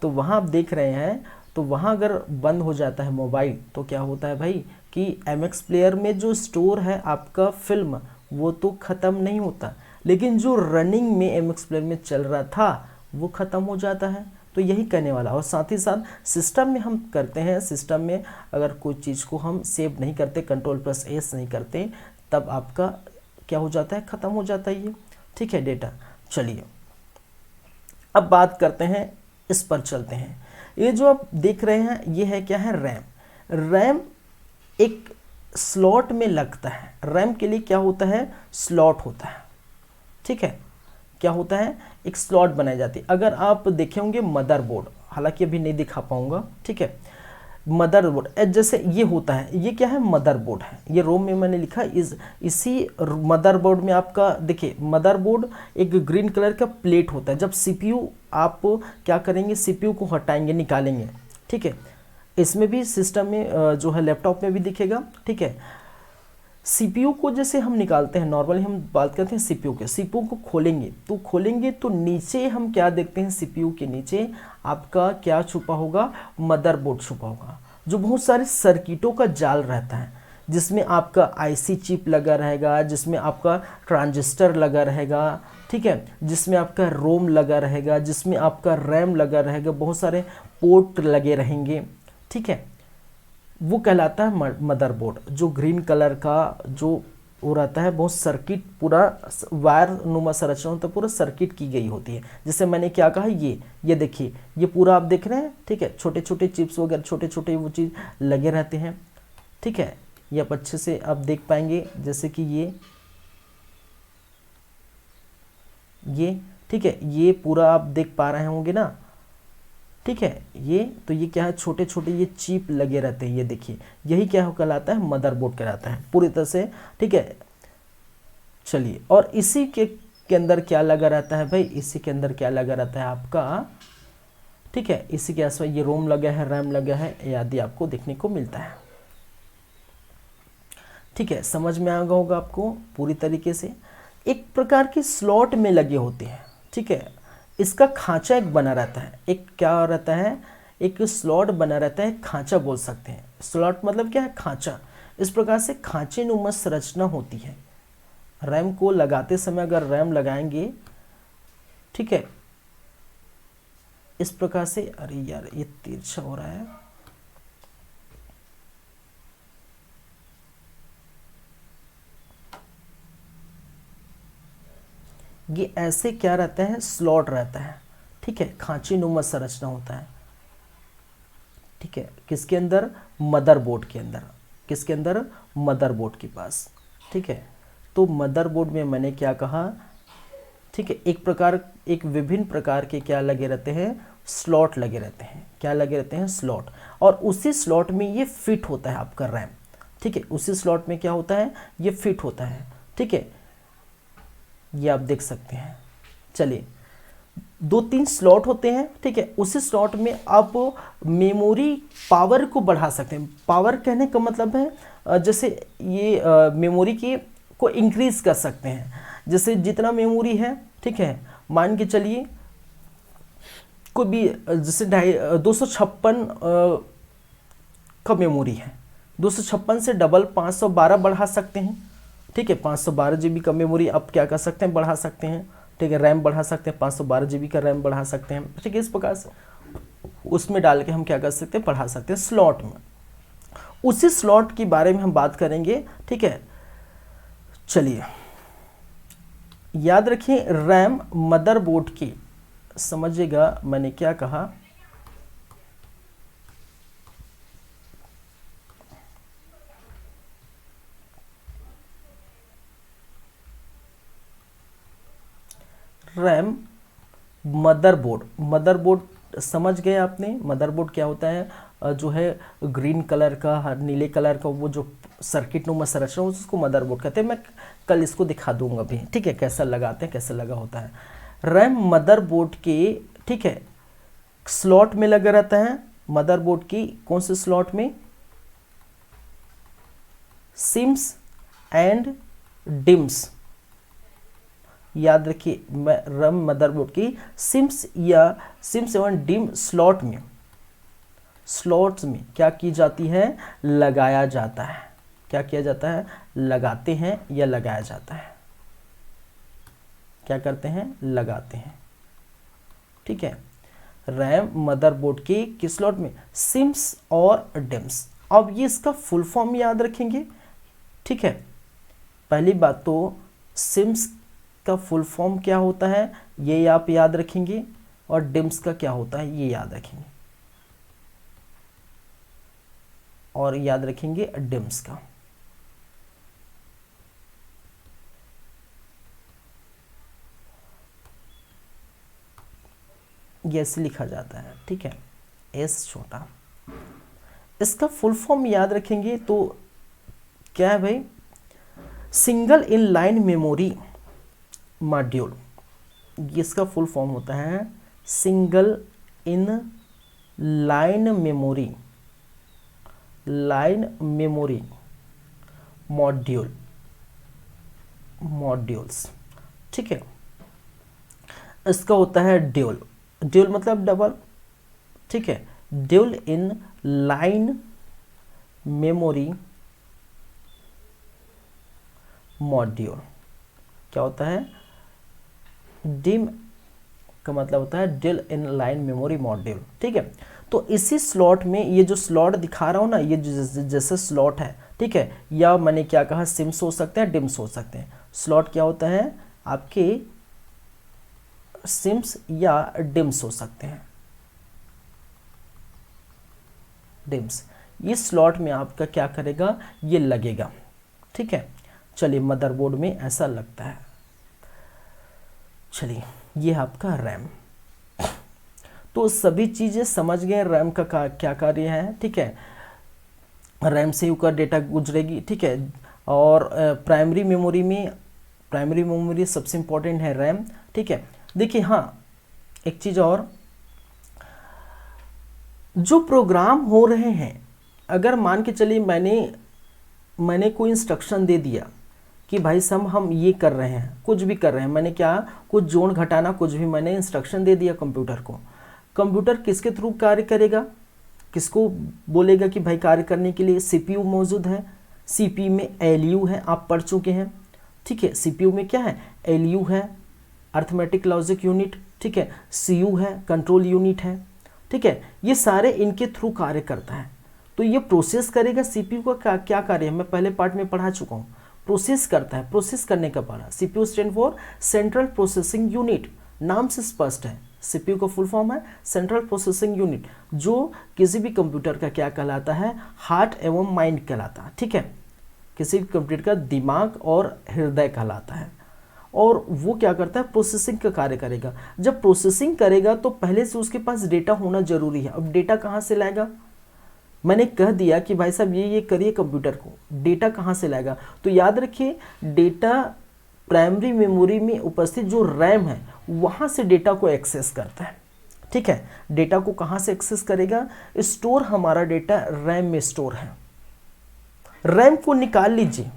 तो वहाँ आप देख रहे हैं, तो वहाँ अगर बंद हो जाता है मोबाइल तो क्या होता है भाई कि MX प्लेयर में जो स्टोर है आपका फिल्म वो तो ख़त्म नहीं होता, लेकिन जो रनिंग में MX प्लेयर में चल रहा था वो ख़त्म हो जाता है। तो यही कहने वाला। और साथ ही साथ सिस्टम में हम करते हैं, सिस्टम में अगर कोई चीज़ को हम सेव नहीं करते, Ctrl+S नहीं करते, तब आपका क्या हो जाता है, ख़त्म हो जाता है ये, ठीक है, डेटा। चलिए अब बात करते हैं, इस पर चलते हैं। ये जो आप देख रहे हैं ये है क्या है, रैम। रैम एक स्लॉट में लगता है। रैम के लिए क्या होता है, स्लॉट होता है, ठीक है, क्या होता है, एक स्लॉट बनाई जाती है। अगर आप देखे होंगे मदरबोर्ड, हालांकि अभी नहीं दिखा पाऊंगा, ठीक है, मदरबोर्ड जैसे ये होता है, ये क्या है, मदरबोर्ड है, ये रोम में मैंने लिखा इसी मदरबोर्ड में आपका देखिए, मदरबोर्ड एक ग्रीन कलर का प्लेट होता है। जब CPU आप क्या करेंगे, CPU को हटाएंगे, निकालेंगे, ठीक है, इसमें भी सिस्टम में जो है लैपटॉप में भी दिखेगा, ठीक है। CPU को जैसे हम निकालते हैं, नॉर्मली हम बात करते हैं CPU के, CPU को खोलेंगे तो नीचे हम क्या देखते हैं, CPU के नीचे आपका क्या छुपा होगा, मदरबोर्ड छुपा होगा, जो बहुत सारे सर्किटों का जाल रहता है, जिसमें आपका IC चिप लगा रहेगा, जिसमें आपका ट्रांजिस्टर लगा रहेगा, ठीक है, जिसमें आपका रोम लगा रहेगा, जिसमें आपका रैम लगा रहेगा, बहुत सारे पोर्ट लगे रहेंगे, ठीक है, वो कहलाता है मदरबोर्ड। जो ग्रीन कलर का जो वो रहता है, बहुत सर्किट, पूरा वायर नुमा संरचना होता है, पूरा सर्किट की गई होती है। जैसे मैंने क्या कहा, ये देखिए, ये पूरा आप देख रहे हैं, ठीक है, छोटे छोटे चिप्स वगैरह, छोटे छोटे वो चीज़ लगे रहते हैं, ठीक है, ये आप अच्छे से आप देख पाएंगे, जैसे कि ये ठीक है, ये पूरा आप देख पा रहे होंगे ना, ठीक है। ये तो ये क्या है, छोटे छोटे ये चिप लगे रहते हैं, ये देखिए, यही क्या कहलाता है, मदरबोर्ड कहलाता है पूरी तरह से, ठीक है। चलिए, और इसी के अंदर क्या लगा रहता है भाई, इसी के अंदर क्या लगा रहता है आपका, ठीक है, इसी के आसपास ये रोम लगा है, रैम लगा है, आदि आपको देखने को मिलता है, ठीक है। समझ में आ गया होगा आपको पूरी तरीके से। एक प्रकार के स्लॉट में लगे होते हैं, ठीक है, इसका खांचा एक बना रहता है, एक क्या रहता है, एक स्लॉट बना रहता है, खांचा बोल सकते हैं। स्लॉट मतलब क्या है, खांचा। इस प्रकार से खांचे नुमा संरचना होती है। रैम को लगाते समय अगर रैम लगाएंगे, ठीक है, इस प्रकार से, अरे यार ये तिरछा हो रहा है, ये ऐसे क्या रहता है, स्लॉट रहता है, ठीक है, खांची नुमा संरचना होता है, ठीक है, किसके अंदर, मदरबोर्ड के अंदर, किसके अंदर, मदरबोर्ड के पास, ठीक है। तो मदरबोर्ड में मैंने क्या कहा, ठीक है, एक विभिन्न प्रकार के क्या लगे रहते हैं, स्लॉट लगे रहते हैं, क्या लगे रहते हैं, स्लॉट। और उसी स्लॉट में ये फिट होता है आपका रैम, ठीक है, उसी स्लॉट में क्या होता है, ये फिट होता है, ठीक है, ये आप देख सकते हैं। चलिए, 2-3 स्लॉट होते हैं, ठीक है, उसी स्लॉट में आप मेमोरी पावर को बढ़ा सकते हैं। पावर कहने का मतलब है जैसे ये मेमोरी की को इंक्रीज कर सकते हैं, जैसे जितना मेमोरी है, ठीक है, मान के चलिए कोई भी जैसे 256 का मेमोरी है, 256 से डबल 512 बढ़ा सकते हैं, ठीक है, 512 GB का मेमोरी आप क्या कर सकते हैं, बढ़ा सकते हैं, ठीक है, रैम बढ़ा सकते हैं, 512 GB का रैम बढ़ा सकते हैं, ठीक है, इस प्रकार से उसमें डाल के हम क्या कर सकते हैं, बढ़ा सकते हैं स्लॉट में। उसी स्लॉट के बारे में हम बात करेंगे, ठीक है। चलिए, याद रखिए, रैम मदरबोर्ड की, समझिएगा मैंने क्या कहा, रैम मदरबोर्ड समझ गए आपने। मदरबोर्ड क्या होता है, जो है ग्रीन कलर का, नीले कलर का, वो जो सर्किट नुमा संरचना, उसको मदरबोर्ड कहते हैं। मैं कल इसको दिखा दूंगा भी, ठीक है, कैसा लगाते हैं, कैसे लगा होता है। रैम मदरबोर्ड के, ठीक है, स्लॉट में लगा रहता है, मदरबोर्ड की कौन से स्लॉट में, सिम्स एंड डिम्स। याद रखिए, रैम मदरबोर्ड की सिम्स या सिम्स एवं डिम स्लॉट में, स्लॉट्स में क्या की जाती है, लगाया जाता है। क्या किया जाता है, लगाते हैं या लगाया जाता है। क्या करते हैं, लगाते हैं। ठीक है, रैम मदरबोर्ड के किस स्लॉट में, सिम्स और डिम्स। अब ये इसका फुल फॉर्म याद रखेंगे। ठीक है, पहली बात तो सिम्स का फुल फॉर्म क्या होता है ये आप याद रखेंगे, और डिम्स का क्या होता है ये याद रखेंगे, और याद रखेंगे डिम्स का। ये ऐसे लिखा जाता है। ठीक है, एस छोटा। इसका फुल फॉर्म याद रखेंगे तो क्या है भाई, single in line memory module. इसका फुल फॉर्म होता है single in line memory, line memory module, modules. ठीक है, इसका होता है ड्यूल। ड्यूल मतलब डबल। ठीक है, dual in line memory module क्या होता है, डिम का मतलब होता है dual in line memory module. ठीक है, तो इसी स्लॉट में, ये जो स्लॉट दिखा रहा हूँ ना, ये जैसे स्लॉट है। ठीक है, या मैंने क्या कहा, सिम्स हो सकते हैं, डिम्स हो सकते हैं। स्लॉट क्या होता है आपके, सिम्स या डिम्स हो सकते हैं, डिम्स। ये स्लॉट में आपका क्या करेगा, ये लगेगा। ठीक है, चलिए मदरबोर्ड में ऐसा लगता है। चलिए, ये आपका रैम। तो सभी चीज़ें समझ गए रैम का क्या कार्य है। ठीक है, रैम से होकर डेटा गुजरेगी। ठीक है, और प्राइमरी मेमोरी में, प्राइमरी मेमोरी सबसे इम्पोर्टेंट है रैम। ठीक है, देखिए हाँ, एक चीज़ और, जो प्रोग्राम हो रहे हैं, अगर मान के चलिए मैंने कोई इंस्ट्रक्शन दे दिया कि भाई साहब हम ये कर रहे हैं, कुछ भी कर रहे हैं, मैंने क्या, कुछ जोड़ घटाना कुछ भी मैंने इंस्ट्रक्शन दे दिया कंप्यूटर को। कंप्यूटर किसके थ्रू कार्य करेगा, किसको बोलेगा कि भाई कार्य करने के लिए सीपीयू मौजूद है। सीपीयू में एलयू है, आप पढ़ चुके हैं। ठीक है, सीपीयू में क्या है, एलयू है, अर्थमेटिक लॉजिक यूनिट। ठीक है, सीयू है, कंट्रोल यूनिट है। ठीक है, ये सारे इनके थ्रू कार्य करता है। तो ये प्रोसेस करेगा। सीपीयू का क्या कार्य है, मैं पहले पार्ट में पढ़ा चुका हूँ। प्रोसेस करता है, प्रोसेस करने का पढ़ा। CPU stand for central processing unit, नाम से स्पष्ट है। सीपीयू का फुल फॉर्म है सेंट्रल प्रोसेसिंग यूनिट, जो किसी भी कंप्यूटर का क्या कहलाता है, हार्ट एवं माइंड कहलाता है। ठीक है, किसी भी कंप्यूटर का दिमाग और हृदय कहलाता है। और वो क्या करता है, प्रोसेसिंग का कार्य करेगा। जब प्रोसेसिंग करेगा तो पहले से उसके पास डेटा होना जरूरी है। अब डेटा कहाँ से लाएगा, मैंने कह दिया कि भाई साहब ये करिए कंप्यूटर को, डेटा कहाँ से लाएगा। तो याद रखिए, डेटा प्राइमरी मेमोरी में उपस्थित जो रैम है वहाँ से डेटा को एक्सेस करता है। ठीक है, डेटा को कहाँ से एक्सेस करेगा, स्टोर हमारा डेटा रैम में स्टोर है। रैम को निकाल लीजिए,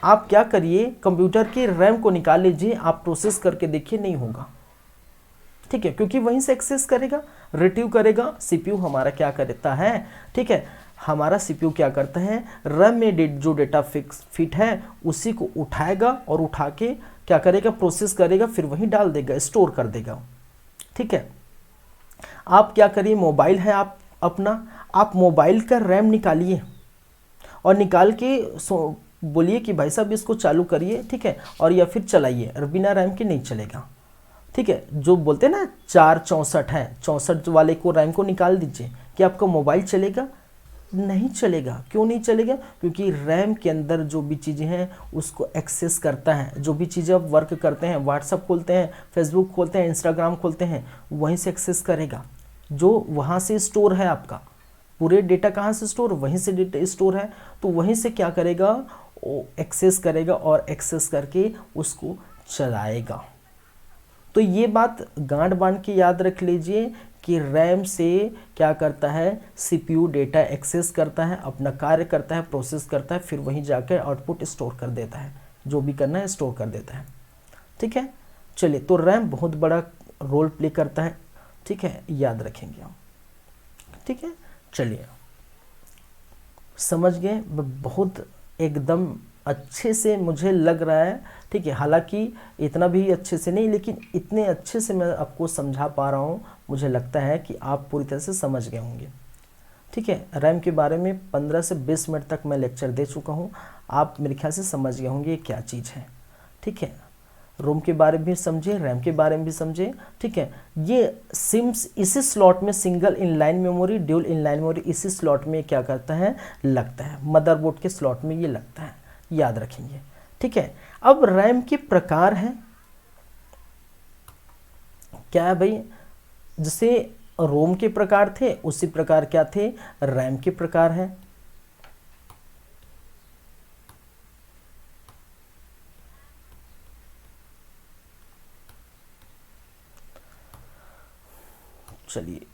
आप क्या करिए, कंप्यूटर के रैम को निकाल लीजिए, आप प्रोसेस करके देखिए, नहीं होगा। ठीक है, क्योंकि वहीं से एक्सेस करेगा, रिट्रीव करेगा। सीपीयू हमारा क्या करता है, ठीक है, हमारा सीपीयू क्या करता है, रैम में जो डेटा फिट है उसी को उठाएगा और उठा के क्या करेगा, प्रोसेस करेगा, फिर वहीं डाल देगा, स्टोर कर देगा। ठीक है, आप क्या करिए, मोबाइल है आप अपना, आप मोबाइल का रैम निकालिए और निकाल के बोलिए कि भाई साहब इसको चालू करिए। ठीक है, और या फिर चलाइए, बिना रैम के नहीं चलेगा। ठीक है, जो बोलते हैं ना 464 है, 64 वाले को रैम को निकाल दीजिए, कि आपका मोबाइल चलेगा, नहीं चलेगा। क्यों नहीं चलेगा, क्योंकि रैम के अंदर जो भी चीज़ें हैं उसको एक्सेस करता है। जो भी चीज़ें आप वर्क करते हैं, व्हाट्सअप खोलते हैं, फेसबुक खोलते हैं, इंस्टाग्राम खोलते हैं, वहीं से एक्सेस करेगा। जो वहाँ से स्टोर है आपका पूरे डेटा, कहाँ से स्टोर, वहीं से डेटा स्टोर है, तो वहीं से क्या करेगा, वो एक्सेस करेगा और एक्सेस करके उसको चलाएगा। तो ये बात गांठ बांध के याद रख लीजिए कि रैम से क्या करता है, सीपीयू डेटा एक्सेस करता है, अपना कार्य करता है, प्रोसेस करता है, फिर वहीं जाकर आउटपुट स्टोर कर देता है, जो भी करना है स्टोर कर देता है। ठीक है, चलिए, तो रैम बहुत बड़ा रोल प्ले करता है। ठीक है, याद रखेंगे हम। ठीक है, चलिए, समझ गए, बहुत एकदम अच्छे से मुझे लग रहा है। ठीक है, हालांकि इतना भी अच्छे से नहीं, लेकिन इतने अच्छे से मैं आपको समझा पा रहा हूँ, मुझे लगता है कि आप पूरी तरह से समझ गए होंगे। ठीक है, रैम के बारे में 15 से 20 मिनट तक मैं लेक्चर दे चुका हूँ, आप मेरे ख्याल से समझ गए होंगे ये क्या चीज़ है। ठीक है, रोम के बारे में भी समझे, रैम के बारे में भी समझे। ठीक है, ये सिम्स इसी स्लॉट में, single inline memory, dual inline memory, इसी स्लॉट में क्या करता है, लगता है, मदरबोर्ड के स्लॉट में ये लगता है, याद रखेंगे। ठीक है, अब रैम के प्रकार हैं, क्या है भाई, जैसे रोम के प्रकार थे उसी प्रकार क्या थे, रैम के प्रकार हैं। चलिए,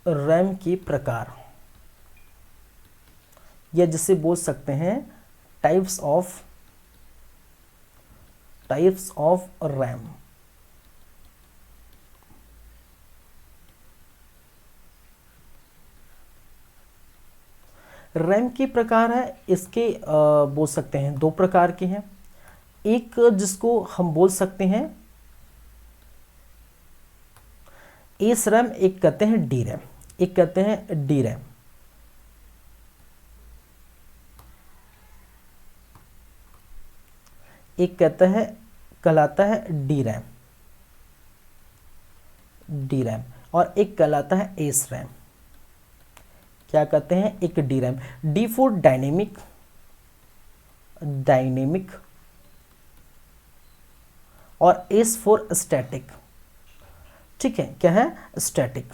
रैम के प्रकार, या जिसे बोल सकते हैं टाइप्स ऑफ रैम। रैम के प्रकार है इसके, बोल सकते हैं 2 प्रकार के हैं। एक जिसको हम बोल सकते हैं एस रैम, एक कहते हैं डी रैम, एक कहते हैं डी रैम। एक कहता है, कहलाता है डी रैम, और एक कहलाता है एस रैम। क्या कहते हैं, एक D RAM, D for dynamic, और एस फॉर स्टैटिक। ठीक है, क्या है, स्टैटिक।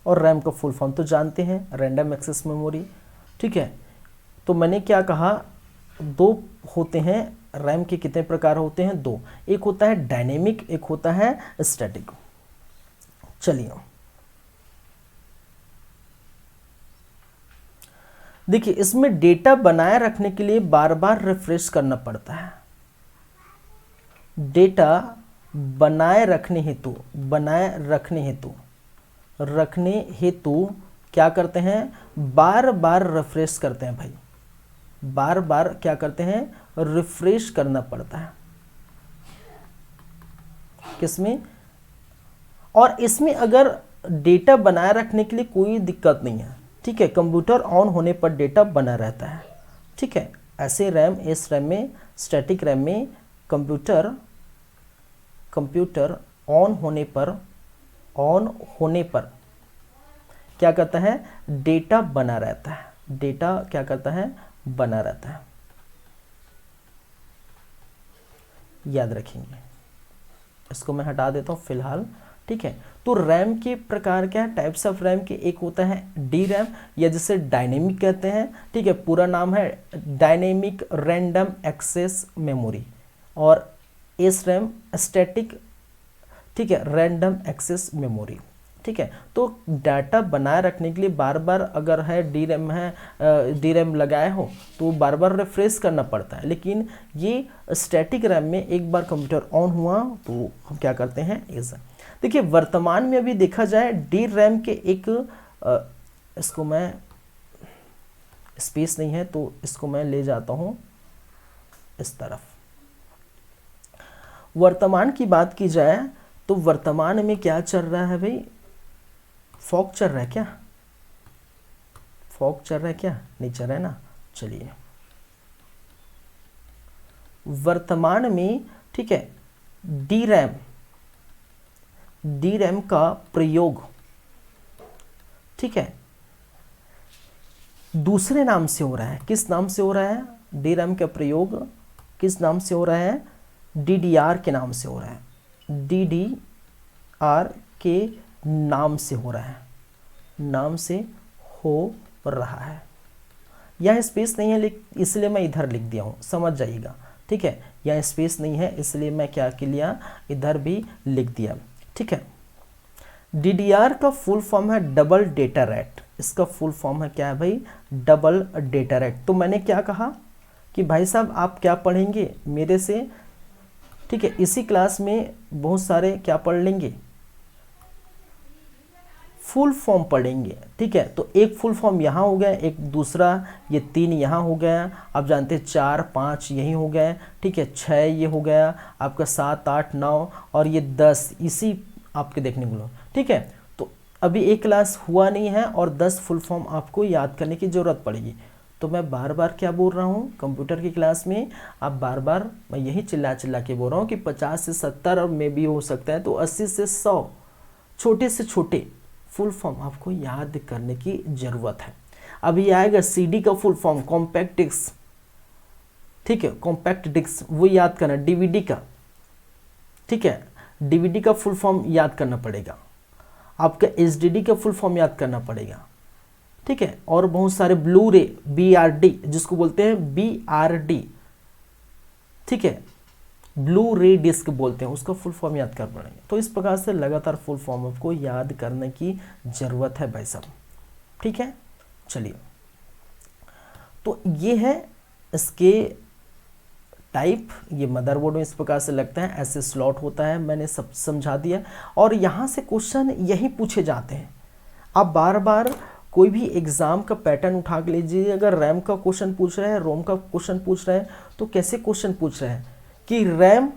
और रैम का फुल फॉर्म तो जानते हैं, रैंडम एक्सेस मेमोरी। ठीक है, तो मैंने क्या कहा, 2 होते हैं रैम के, कितने प्रकार होते हैं, 2, एक होता है डायनेमिक, एक होता है स्टैटिक। चलिए, देखिए, इसमें डेटा बनाए रखने के लिए बार बार रिफ्रेश करना पड़ता है। डेटा बनाए रखने हेतु क्या करते हैं, बार बार रिफ्रेश करते हैं भाई, बार बार क्या करते हैं, रिफ्रेश करना पड़ता है। किसमें, और इसमें अगर डेटा बनाए रखने के लिए कोई दिक्कत नहीं है। ठीक है, कंप्यूटर ऑन होने पर डेटा बना रहता है। ठीक है, ऐसे रैम, एस रैम में, स्टैटिक रैम में कंप्यूटर ऑन होने पर क्या करता है, डेटा बना रहता है, डेटा क्या करता है, बना रहता है, याद रखेंगे। इसको मैं हटा देता हूँ फिलहाल। ठीक है, तो रैम के प्रकार क्या है, टाइप्स ऑफ रैम के, एक होता है डी रैम, या जिसे डायनेमिक कहते हैं। ठीक है, पूरा नाम है डायनेमिक रैंडम एक्सेस मेमोरी, और एस रैम स्टैटिक, ठीक है, रैंडम एक्सेस मेमोरी। ठीक है, तो डाटा बनाए रखने के लिए बार बार अगर है डी रैम लगाए हो तो बार बार रिफ्रेश करना पड़ता है। लेकिन ये स्टैटिक रैम में एक बार कंप्यूटर ऑन हुआ तो हम क्या करते हैं, ऐसा। देखिए, वर्तमान में अभी देखा जाए डी रैम के एक, इसको मैं, स्पेस नहीं है तो इसको मैं ले जाता हूँ इस तरफ। वर्तमान की बात की जाए तो वर्तमान में क्या चल रहा है भाई, फॉग चल रहा है क्या, फॉग चल रहा है क्या, नहीं चल रहा है ना। चलिए, वर्तमान में, ठीक है, डी रैम का प्रयोग, ठीक है, दूसरे नाम से हो रहा है। किस नाम से हो रहा है, डी रैम का प्रयोग किस नाम से हो रहा है, DDR के नाम से हो रहा है, DDR के नाम से हो रहा है, नाम से हो रहा है। यह स्पेस नहीं है इसलिए मैं इधर लिख दिया हूँ, समझ जाइएगा। ठीक है, यहाँ स्पेस नहीं है इसलिए मैं क्या कर लिया, इधर भी लिख दिया। ठीक है, DDR का फुल फॉर्म है डबल डेटा रेट। इसका फुल फॉर्म है क्या है भाई, डबल डेटा रेट। तो मैंने क्या कहा कि भाई साहब आप क्या पढ़ेंगे मेरे से, ठीक है, इसी क्लास में बहुत सारे क्या पढ़ लेंगे, फुल फॉर्म पढ़ेंगे। ठीक है, तो एक फुल फॉर्म यहाँ हो गया, एक दूसरा, ये 3 यहाँ हो गया, आप जानते हैं 4 5 यही हो गया। ठीक है, 6 ये हो गया आपका, 7 8 9 और ये 10 इसी आपके देखने को मिला। ठीक है, तो अभी एक क्लास हुआ नहीं है और 10 फुल फॉर्म आपको याद करने की ज़रूरत पड़ेगी। तो मैं बार बार क्या बोल रहा हूँ, कंप्यूटर की क्लास में आप बार बार मैं यही चिल्ला चिल्ला के बोल रहा हूँ कि 50 से 70 और मे भी हो सकता है तो 80 से 100 छोटे से छोटे फुल फॉर्म आपको याद करने की ज़रूरत है। अभी आएगा CD का फुल फॉर्म कॉम्पैक्ट डिस्क। ठीक है, कॉम्पैक्ट डिस्क वो याद करना, DVD का, ठीक है, DVD का फुल फॉर्म याद करना पड़ेगा आपका, HDD का फुल फॉर्म याद करना पड़ेगा। ठीक है, और बहुत सारे ब्लू रे BRD जिसको बोलते हैं BRD, ठीक है, ब्लू रे डिस्क बोलते हैं, उसका फुल फॉर्म याद कर पड़ेंगे। तो इस प्रकार से लगातार फुल फॉर्म आपको याद करने की ज़रूरत है भाई साहब। ठीक है, चलिए, तो ये है इसके टाइप। ये मदरबोर्ड में इस प्रकार से लगता है, ऐसे स्लॉट होता है, मैंने सब समझा दिया। और यहाँ से क्वेश्चन यही पूछे जाते हैं। आप बार बार कोई भी एग्ज़ाम का पैटर्न उठा के लीजिए, अगर रैम का क्वेश्चन पूछ रहे हैं, रोम का क्वेश्चन पूछ रहे हैं, तो कैसे क्वेश्चन पूछ रहे हैं कि रैम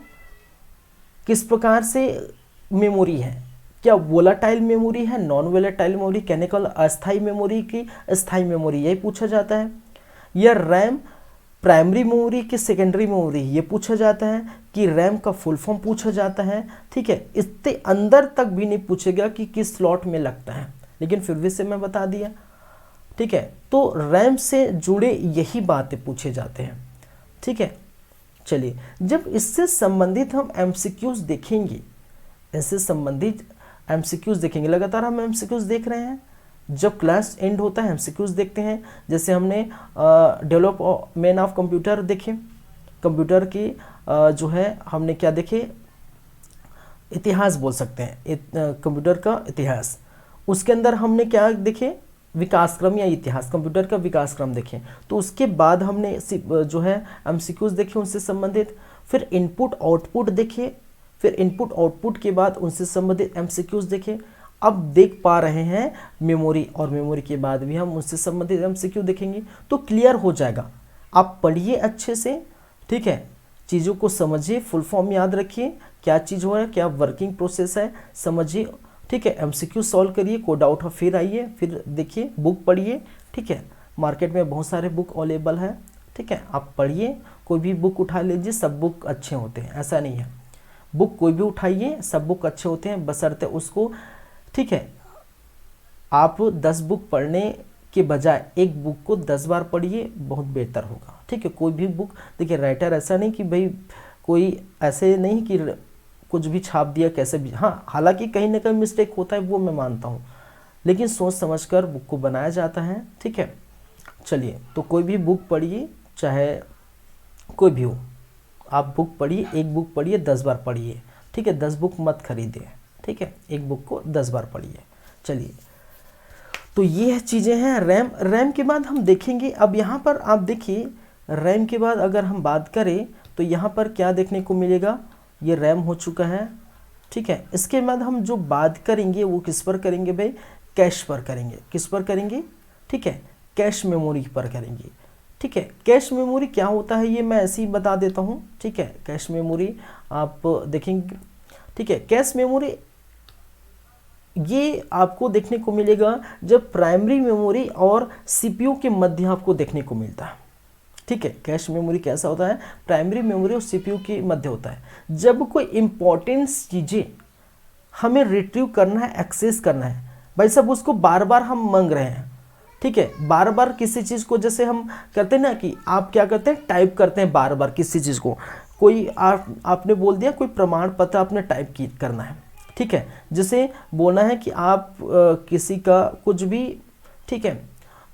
किस प्रकार से मेमोरी है, क्या वोलाटाइल मेमोरी है, नॉन वोलाटाइल मेमोरी, केमिकल अस्थाई मेमोरी की अस्थाई मेमोरी, यही पूछा जाता है। या रैम प्राइमरी मेमोरी की सेकेंडरी मेमोरी, ये पूछा जाता है। कि रैम का फुल फॉर्म पूछा जाता है। ठीक है, इससे अंदर तक भी नहीं पूछेगा कि किस स्लॉट में लगता है, लेकिन फिर भी से मैं बता दिया। ठीक है, तो रैम से जुड़े यही बातें पूछे जाते हैं। ठीक है, चलिए, जब इससे संबंधित हम MCQs देखेंगे, इससे संबंधित MCQs देखेंगे, लगातार हम MCQs देख रहे हैं। जब क्लास एंड होता है MCQs देखते हैं। जैसे हमने डेवलपमेंट ऑफ कंप्यूटर देखे, कंप्यूटर की जो है हमने क्या देखे, इतिहास बोल सकते हैं, कंप्यूटर का इतिहास। उसके अंदर हमने क्या देखे, विकास क्रम या इतिहास, कंप्यूटर का विकास क्रम देखें। तो उसके बाद हमने जो है MCQs देखे उनसे संबंधित, फिर इनपुट आउटपुट देखे, फिर इनपुट आउटपुट के बाद उनसे संबंधित MCQs देखे। अब देख पा रहे हैं मेमोरी, और मेमोरी के बाद भी हम उससे संबंधित MCQ देखेंगे, तो क्लियर हो जाएगा। आप पढ़िए अच्छे से, ठीक है, चीज़ों को समझिए, फुल फॉर्म याद रखिए, क्या चीज़ हो रहा है, क्या वर्किंग प्रोसेस है, समझिए। ठीक है, MCQ सॉल्व करिए, कोई डाउट हो फिर आइए, फिर देखिए, बुक पढ़िए। ठीक है, मार्केट में बहुत सारे बुक अवेलेबल है। ठीक है, आप पढ़िए, कोई भी बुक उठा लीजिए, सब बुक अच्छे होते हैं, ऐसा नहीं है। बुक कोई भी उठाइए, सब बुक अच्छे होते हैं, बशर्ते उसको, ठीक है, आप 10 बुक पढ़ने के बजाय एक बुक को 10 बार पढ़िए, बहुत बेहतर होगा। ठीक है, कोई भी बुक, देखिए राइटर ऐसा नहीं कि भाई कोई ऐसे नहीं कि कुछ भी छाप दिया कैसे भी, हाँ, हालांकि कहीं ना कहीं मिस्टेक होता है, वो मैं मानता हूँ, लेकिन सोच समझकर बुक को बनाया जाता है। ठीक है, चलिए, तो कोई भी बुक पढ़िए, चाहे कोई भी हो, आप बुक पढ़िए, एक बुक पढ़िए, 10 बार पढ़िए। ठीक है, 10 बुक मत खरीदिए। ठीक है, एक बुक को 10 बार पढ़िए। चलिए, तो ये चीज़ें हैं रैम। रैम के बाद हम देखेंगे, अब यहाँ पर आप देखिए, रैम के बाद अगर हम बात करें तो यहाँ पर क्या देखने को मिलेगा, ये रैम हो चुका है। ठीक है, इसके बाद हम जो बात करेंगे वो किस पर करेंगे भाई, कैश पर करेंगे। किस पर करेंगे, ठीक है, कैश मेमोरी पर करेंगे। ठीक है, कैश मेमोरी क्या होता है ये मैं ऐसे ही बता देता हूँ। ठीक है, कैश मेमोरी आप देखेंगे। ठीक है, कैश मेमोरी ये आपको देखने को मिलेगा जब प्राइमरी मेमोरी और CPU के मध्य आपको देखने को मिलता है। ठीक है, कैश मेमोरी कैसा होता है, प्राइमरी मेमोरी और CPU के मध्य होता है। जब कोई इंपॉर्टेंट चीज़ें हमें रिट्रीव करना है, एक्सेस करना है, भाई साहब उसको बार बार हम मांग रहे हैं। ठीक है, बार बार किसी चीज़ को, जैसे हम करते हैं ना कि आप क्या करते हैं, टाइप करते हैं बार बार किसी चीज़ को, कोई आपने बोल दिया कोई प्रमाण पत्र आपने टाइप करना है। ठीक है, जैसे बोलना है कि आप किसी का कुछ भी, ठीक है,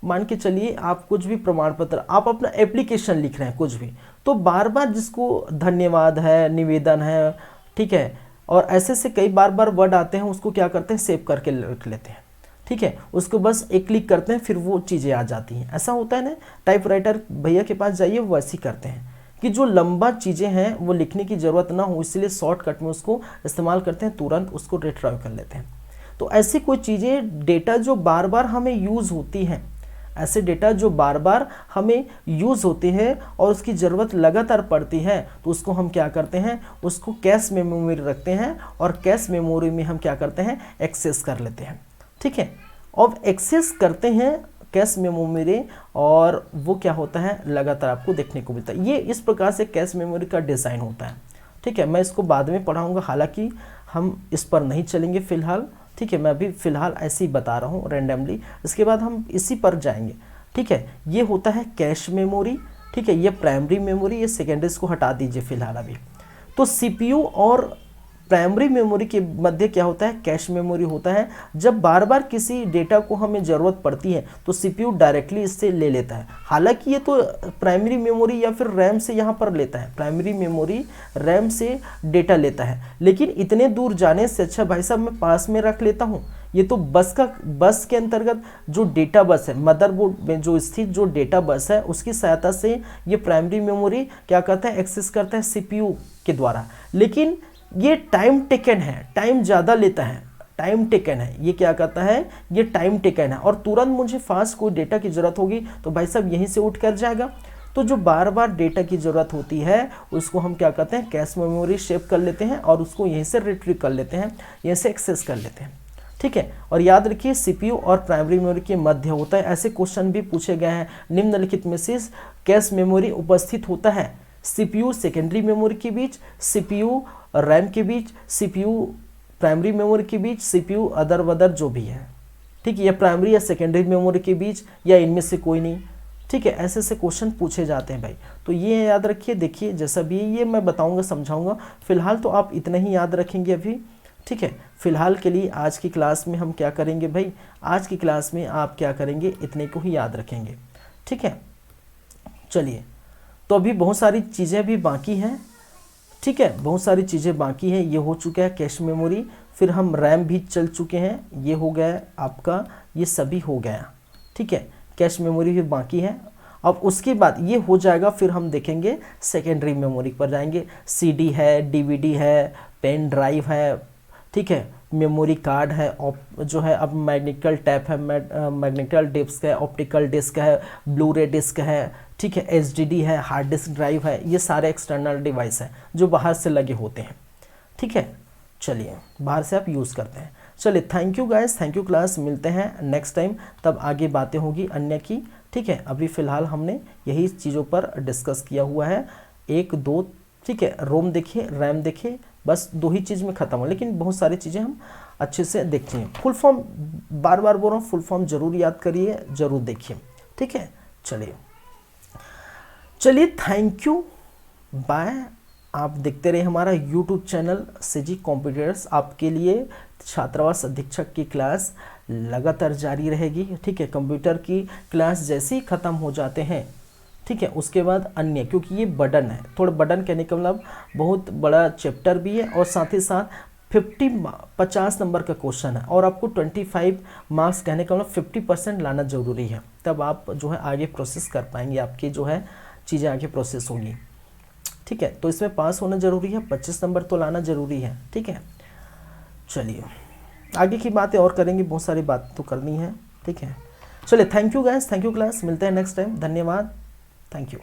मान के चलिए आप कुछ भी प्रमाण पत्र, आप अपना एप्लीकेशन लिख रहे हैं कुछ भी, तो तो बार बार जिसको धन्यवाद है, निवेदन है, ठीक है, और ऐसे से कई बार बार वर्ड आते हैं, उसको क्या करते हैं, सेव करके रख लेते हैं, ठीक है। उसको बस एक क्लिक करते हैं, फिर वो चीज़ें आ जाती हैं। ऐसा होता है ना, टाइपराइटर भैया के पास जाइए, वो ऐसे ही करते हैं कि जो लंबा चीज़ें हैं वो लिखने की ज़रूरत ना हो, इसलिए शॉर्टकट में उसको इस्तेमाल करते हैं, तुरंत उसको रिट्राइव कर लेते हैं। तो ऐसी कोई चीज़ें, डेटा जो बार बार हमें यूज़ होती हैं, ऐसे डेटा जो बार बार हमें यूज़ होते हैं और उसकी ज़रूरत लगातार पड़ती है, तो उसको हम क्या करते हैं, उसको कैश मेमोरी रखते हैं, और कैश मेमोरी में हम क्या करते हैं, एक्सेस कर लेते हैं, ठीक है। अब एक्सेस करते हैं कैश मेमोरी, और वो क्या होता है, लगातार आपको देखने को मिलता है। ये इस प्रकार से कैश मेमोरी का डिज़ाइन होता है, ठीक है। मैं इसको बाद में पढ़ाऊँगा, हालांकि हम इस पर नहीं चलेंगे फ़िलहाल, ठीक है। मैं अभी फ़िलहाल ऐसे ही बता रहा हूँ रैंडमली, इसके बाद हम इसी पर जाएंगे, ठीक है। ये होता है कैश मेमोरी, ठीक है। ये प्राइमरी मेमोरी, ये सेकेंडरी, को हटा दीजिए फ़िलहाल अभी। तो सीपीयू और प्राइमरी मेमोरी के मध्य क्या होता है, कैश मेमोरी होता है। जब बार बार किसी डेटा को हमें ज़रूरत पड़ती है तो सीपीयू डायरेक्टली इससे ले लेता है। हालांकि ये तो प्राइमरी मेमोरी या फिर रैम से यहाँ पर लेता है, प्राइमरी मेमोरी रैम से डेटा लेता है, लेकिन इतने दूर जाने से अच्छा भाई साहब मैं पास में रख लेता हूँ। ये तो बस के अंतर्गत जो डेटा बस है, मदरबोर्ड में जो स्थित जो डेटा बस है, उसकी सहायता से ये प्राइमरी मेमोरी क्या करता है, एक्सेस करता है सीपीयू के द्वारा। लेकिन ये टाइम टेकन है, टाइम ज़्यादा लेता है, टाइम टेकन है, ये क्या करता है, ये टाइम टेकन है, और तुरंत मुझे फास्ट कोई डेटा की ज़रूरत होगी तो भाई साहब यहीं से उठ कर जाएगा। तो जो बार बार डेटा की ज़रूरत होती है उसको हम क्या करते हैं, कैश मेमोरी शेप कर लेते हैं, और उसको यहीं से रिट्रीव कर लेते हैं, यहीं से एक्सेस कर लेते हैं, ठीक है। और याद रखिए सीपीयू और प्राइमरी मेमोरी के मध्य होता है। ऐसे क्वेश्चन भी पूछे गए हैं, निम्नलिखित में से कैश मेमोरी उपस्थित होता है सीपीयू सेकेंडरी मेमोरी के बीच, सीपीयू रैम के बीच, सीपीयू प्राइमरी मेमोरी के बीच, सीपीयू अदर वदर जो भी है, ठीक है, या प्राइमरी या सेकेंडरी मेमोरी के बीच, या इनमें से कोई नहीं, ठीक है। ऐसे ऐसे क्वेश्चन पूछे जाते हैं भाई, तो ये याद रखिए। देखिए जैसा भी ये मैं बताऊंगा, समझाऊंगा, फिलहाल तो आप इतना ही याद रखेंगे अभी, ठीक है। फिलहाल के लिए आज की क्लास में हम क्या करेंगे भाई, आज की क्लास में आप क्या करेंगे, इतने को ही याद रखेंगे, ठीक है। चलिए, तो अभी बहुत सारी चीज़ें भी बाकी हैं, ठीक है, बहुत सारी चीज़ें बाकी हैं। ये हो चुका है कैश मेमोरी, फिर हम रैम भी चल चुके हैं, ये हो गया आपका, ये सभी हो गया, ठीक है। कैश मेमोरी भी बाकी है। अब उसके बाद ये हो जाएगा, फिर हम देखेंगे सेकेंडरी मेमोरी पर जाएंगे। सीडी है, डीवीडी है, पेन ड्राइव है, ठीक है, मेमोरी कार्ड है, जो है अब मैग्नेटिकल टैप है, मैग्नेटिकल डिस्क है, ऑप्टिकल डिस्क है, ब्लू-रे डिस्क है, ठीक है, एचडीडी है, हार्ड डिस्क ड्राइव है। ये सारे एक्सटर्नल डिवाइस हैं जो बाहर से लगे होते हैं, ठीक है। चलिए, बाहर से आप यूज़ करते हैं। चलिए, thank you guys, thank you class, मिलते हैं नेक्स्ट टाइम, तब आगे बातें होगी अन्य की, ठीक है। अभी फ़िलहाल हमने यही चीज़ों पर डिस्कस किया हुआ है, 1 2, ठीक है। रोम देखिए, रैम देखिए, बस 2 ही चीज़ में ख़त्म हो, लेकिन बहुत सारी चीज़ें हम अच्छे से देखिए। फुल फॉर्म बार बार बोल रहा हूँ, फुल फॉर्म ज़रूर याद करिए, ज़रूर देखिए, ठीक है। चलिए थैंक यू, बाय। आप देखते रहे हमारा यूट्यूब चैनल सीजी कंप्यूटर्स, आपके लिए छात्रावास अधीक्षक की क्लास लगातार जारी रहेगी, ठीक है। कंप्यूटर की क्लास जैसे ही ख़त्म हो जाते हैं, ठीक है, उसके बाद अन्य, क्योंकि ये बर्डन है, थोड़ा बर्डन कहने का मतलब बहुत बड़ा चैप्टर भी है, और साथ ही साथ 50 नंबर का क्वेश्चन है, और आपको 25 मार्क्स कहने का मतलब 50% लाना ज़रूरी है, तब आप जो है आगे प्रोसेस कर पाएंगे, आपकी जो है चीज़ें आगे प्रोसेस होगी, ठीक है। तो इसमें पास होना ज़रूरी है, 25 नंबर तो लाना ज़रूरी है, ठीक है। चलिए, आगे की बातें और करेंगे, बहुत सारी बात तो करनी है, ठीक है। चलिए, thank you guys, thank you class, मिलते हैं नेक्स्ट टाइम, धन्यवाद, थैंक यू।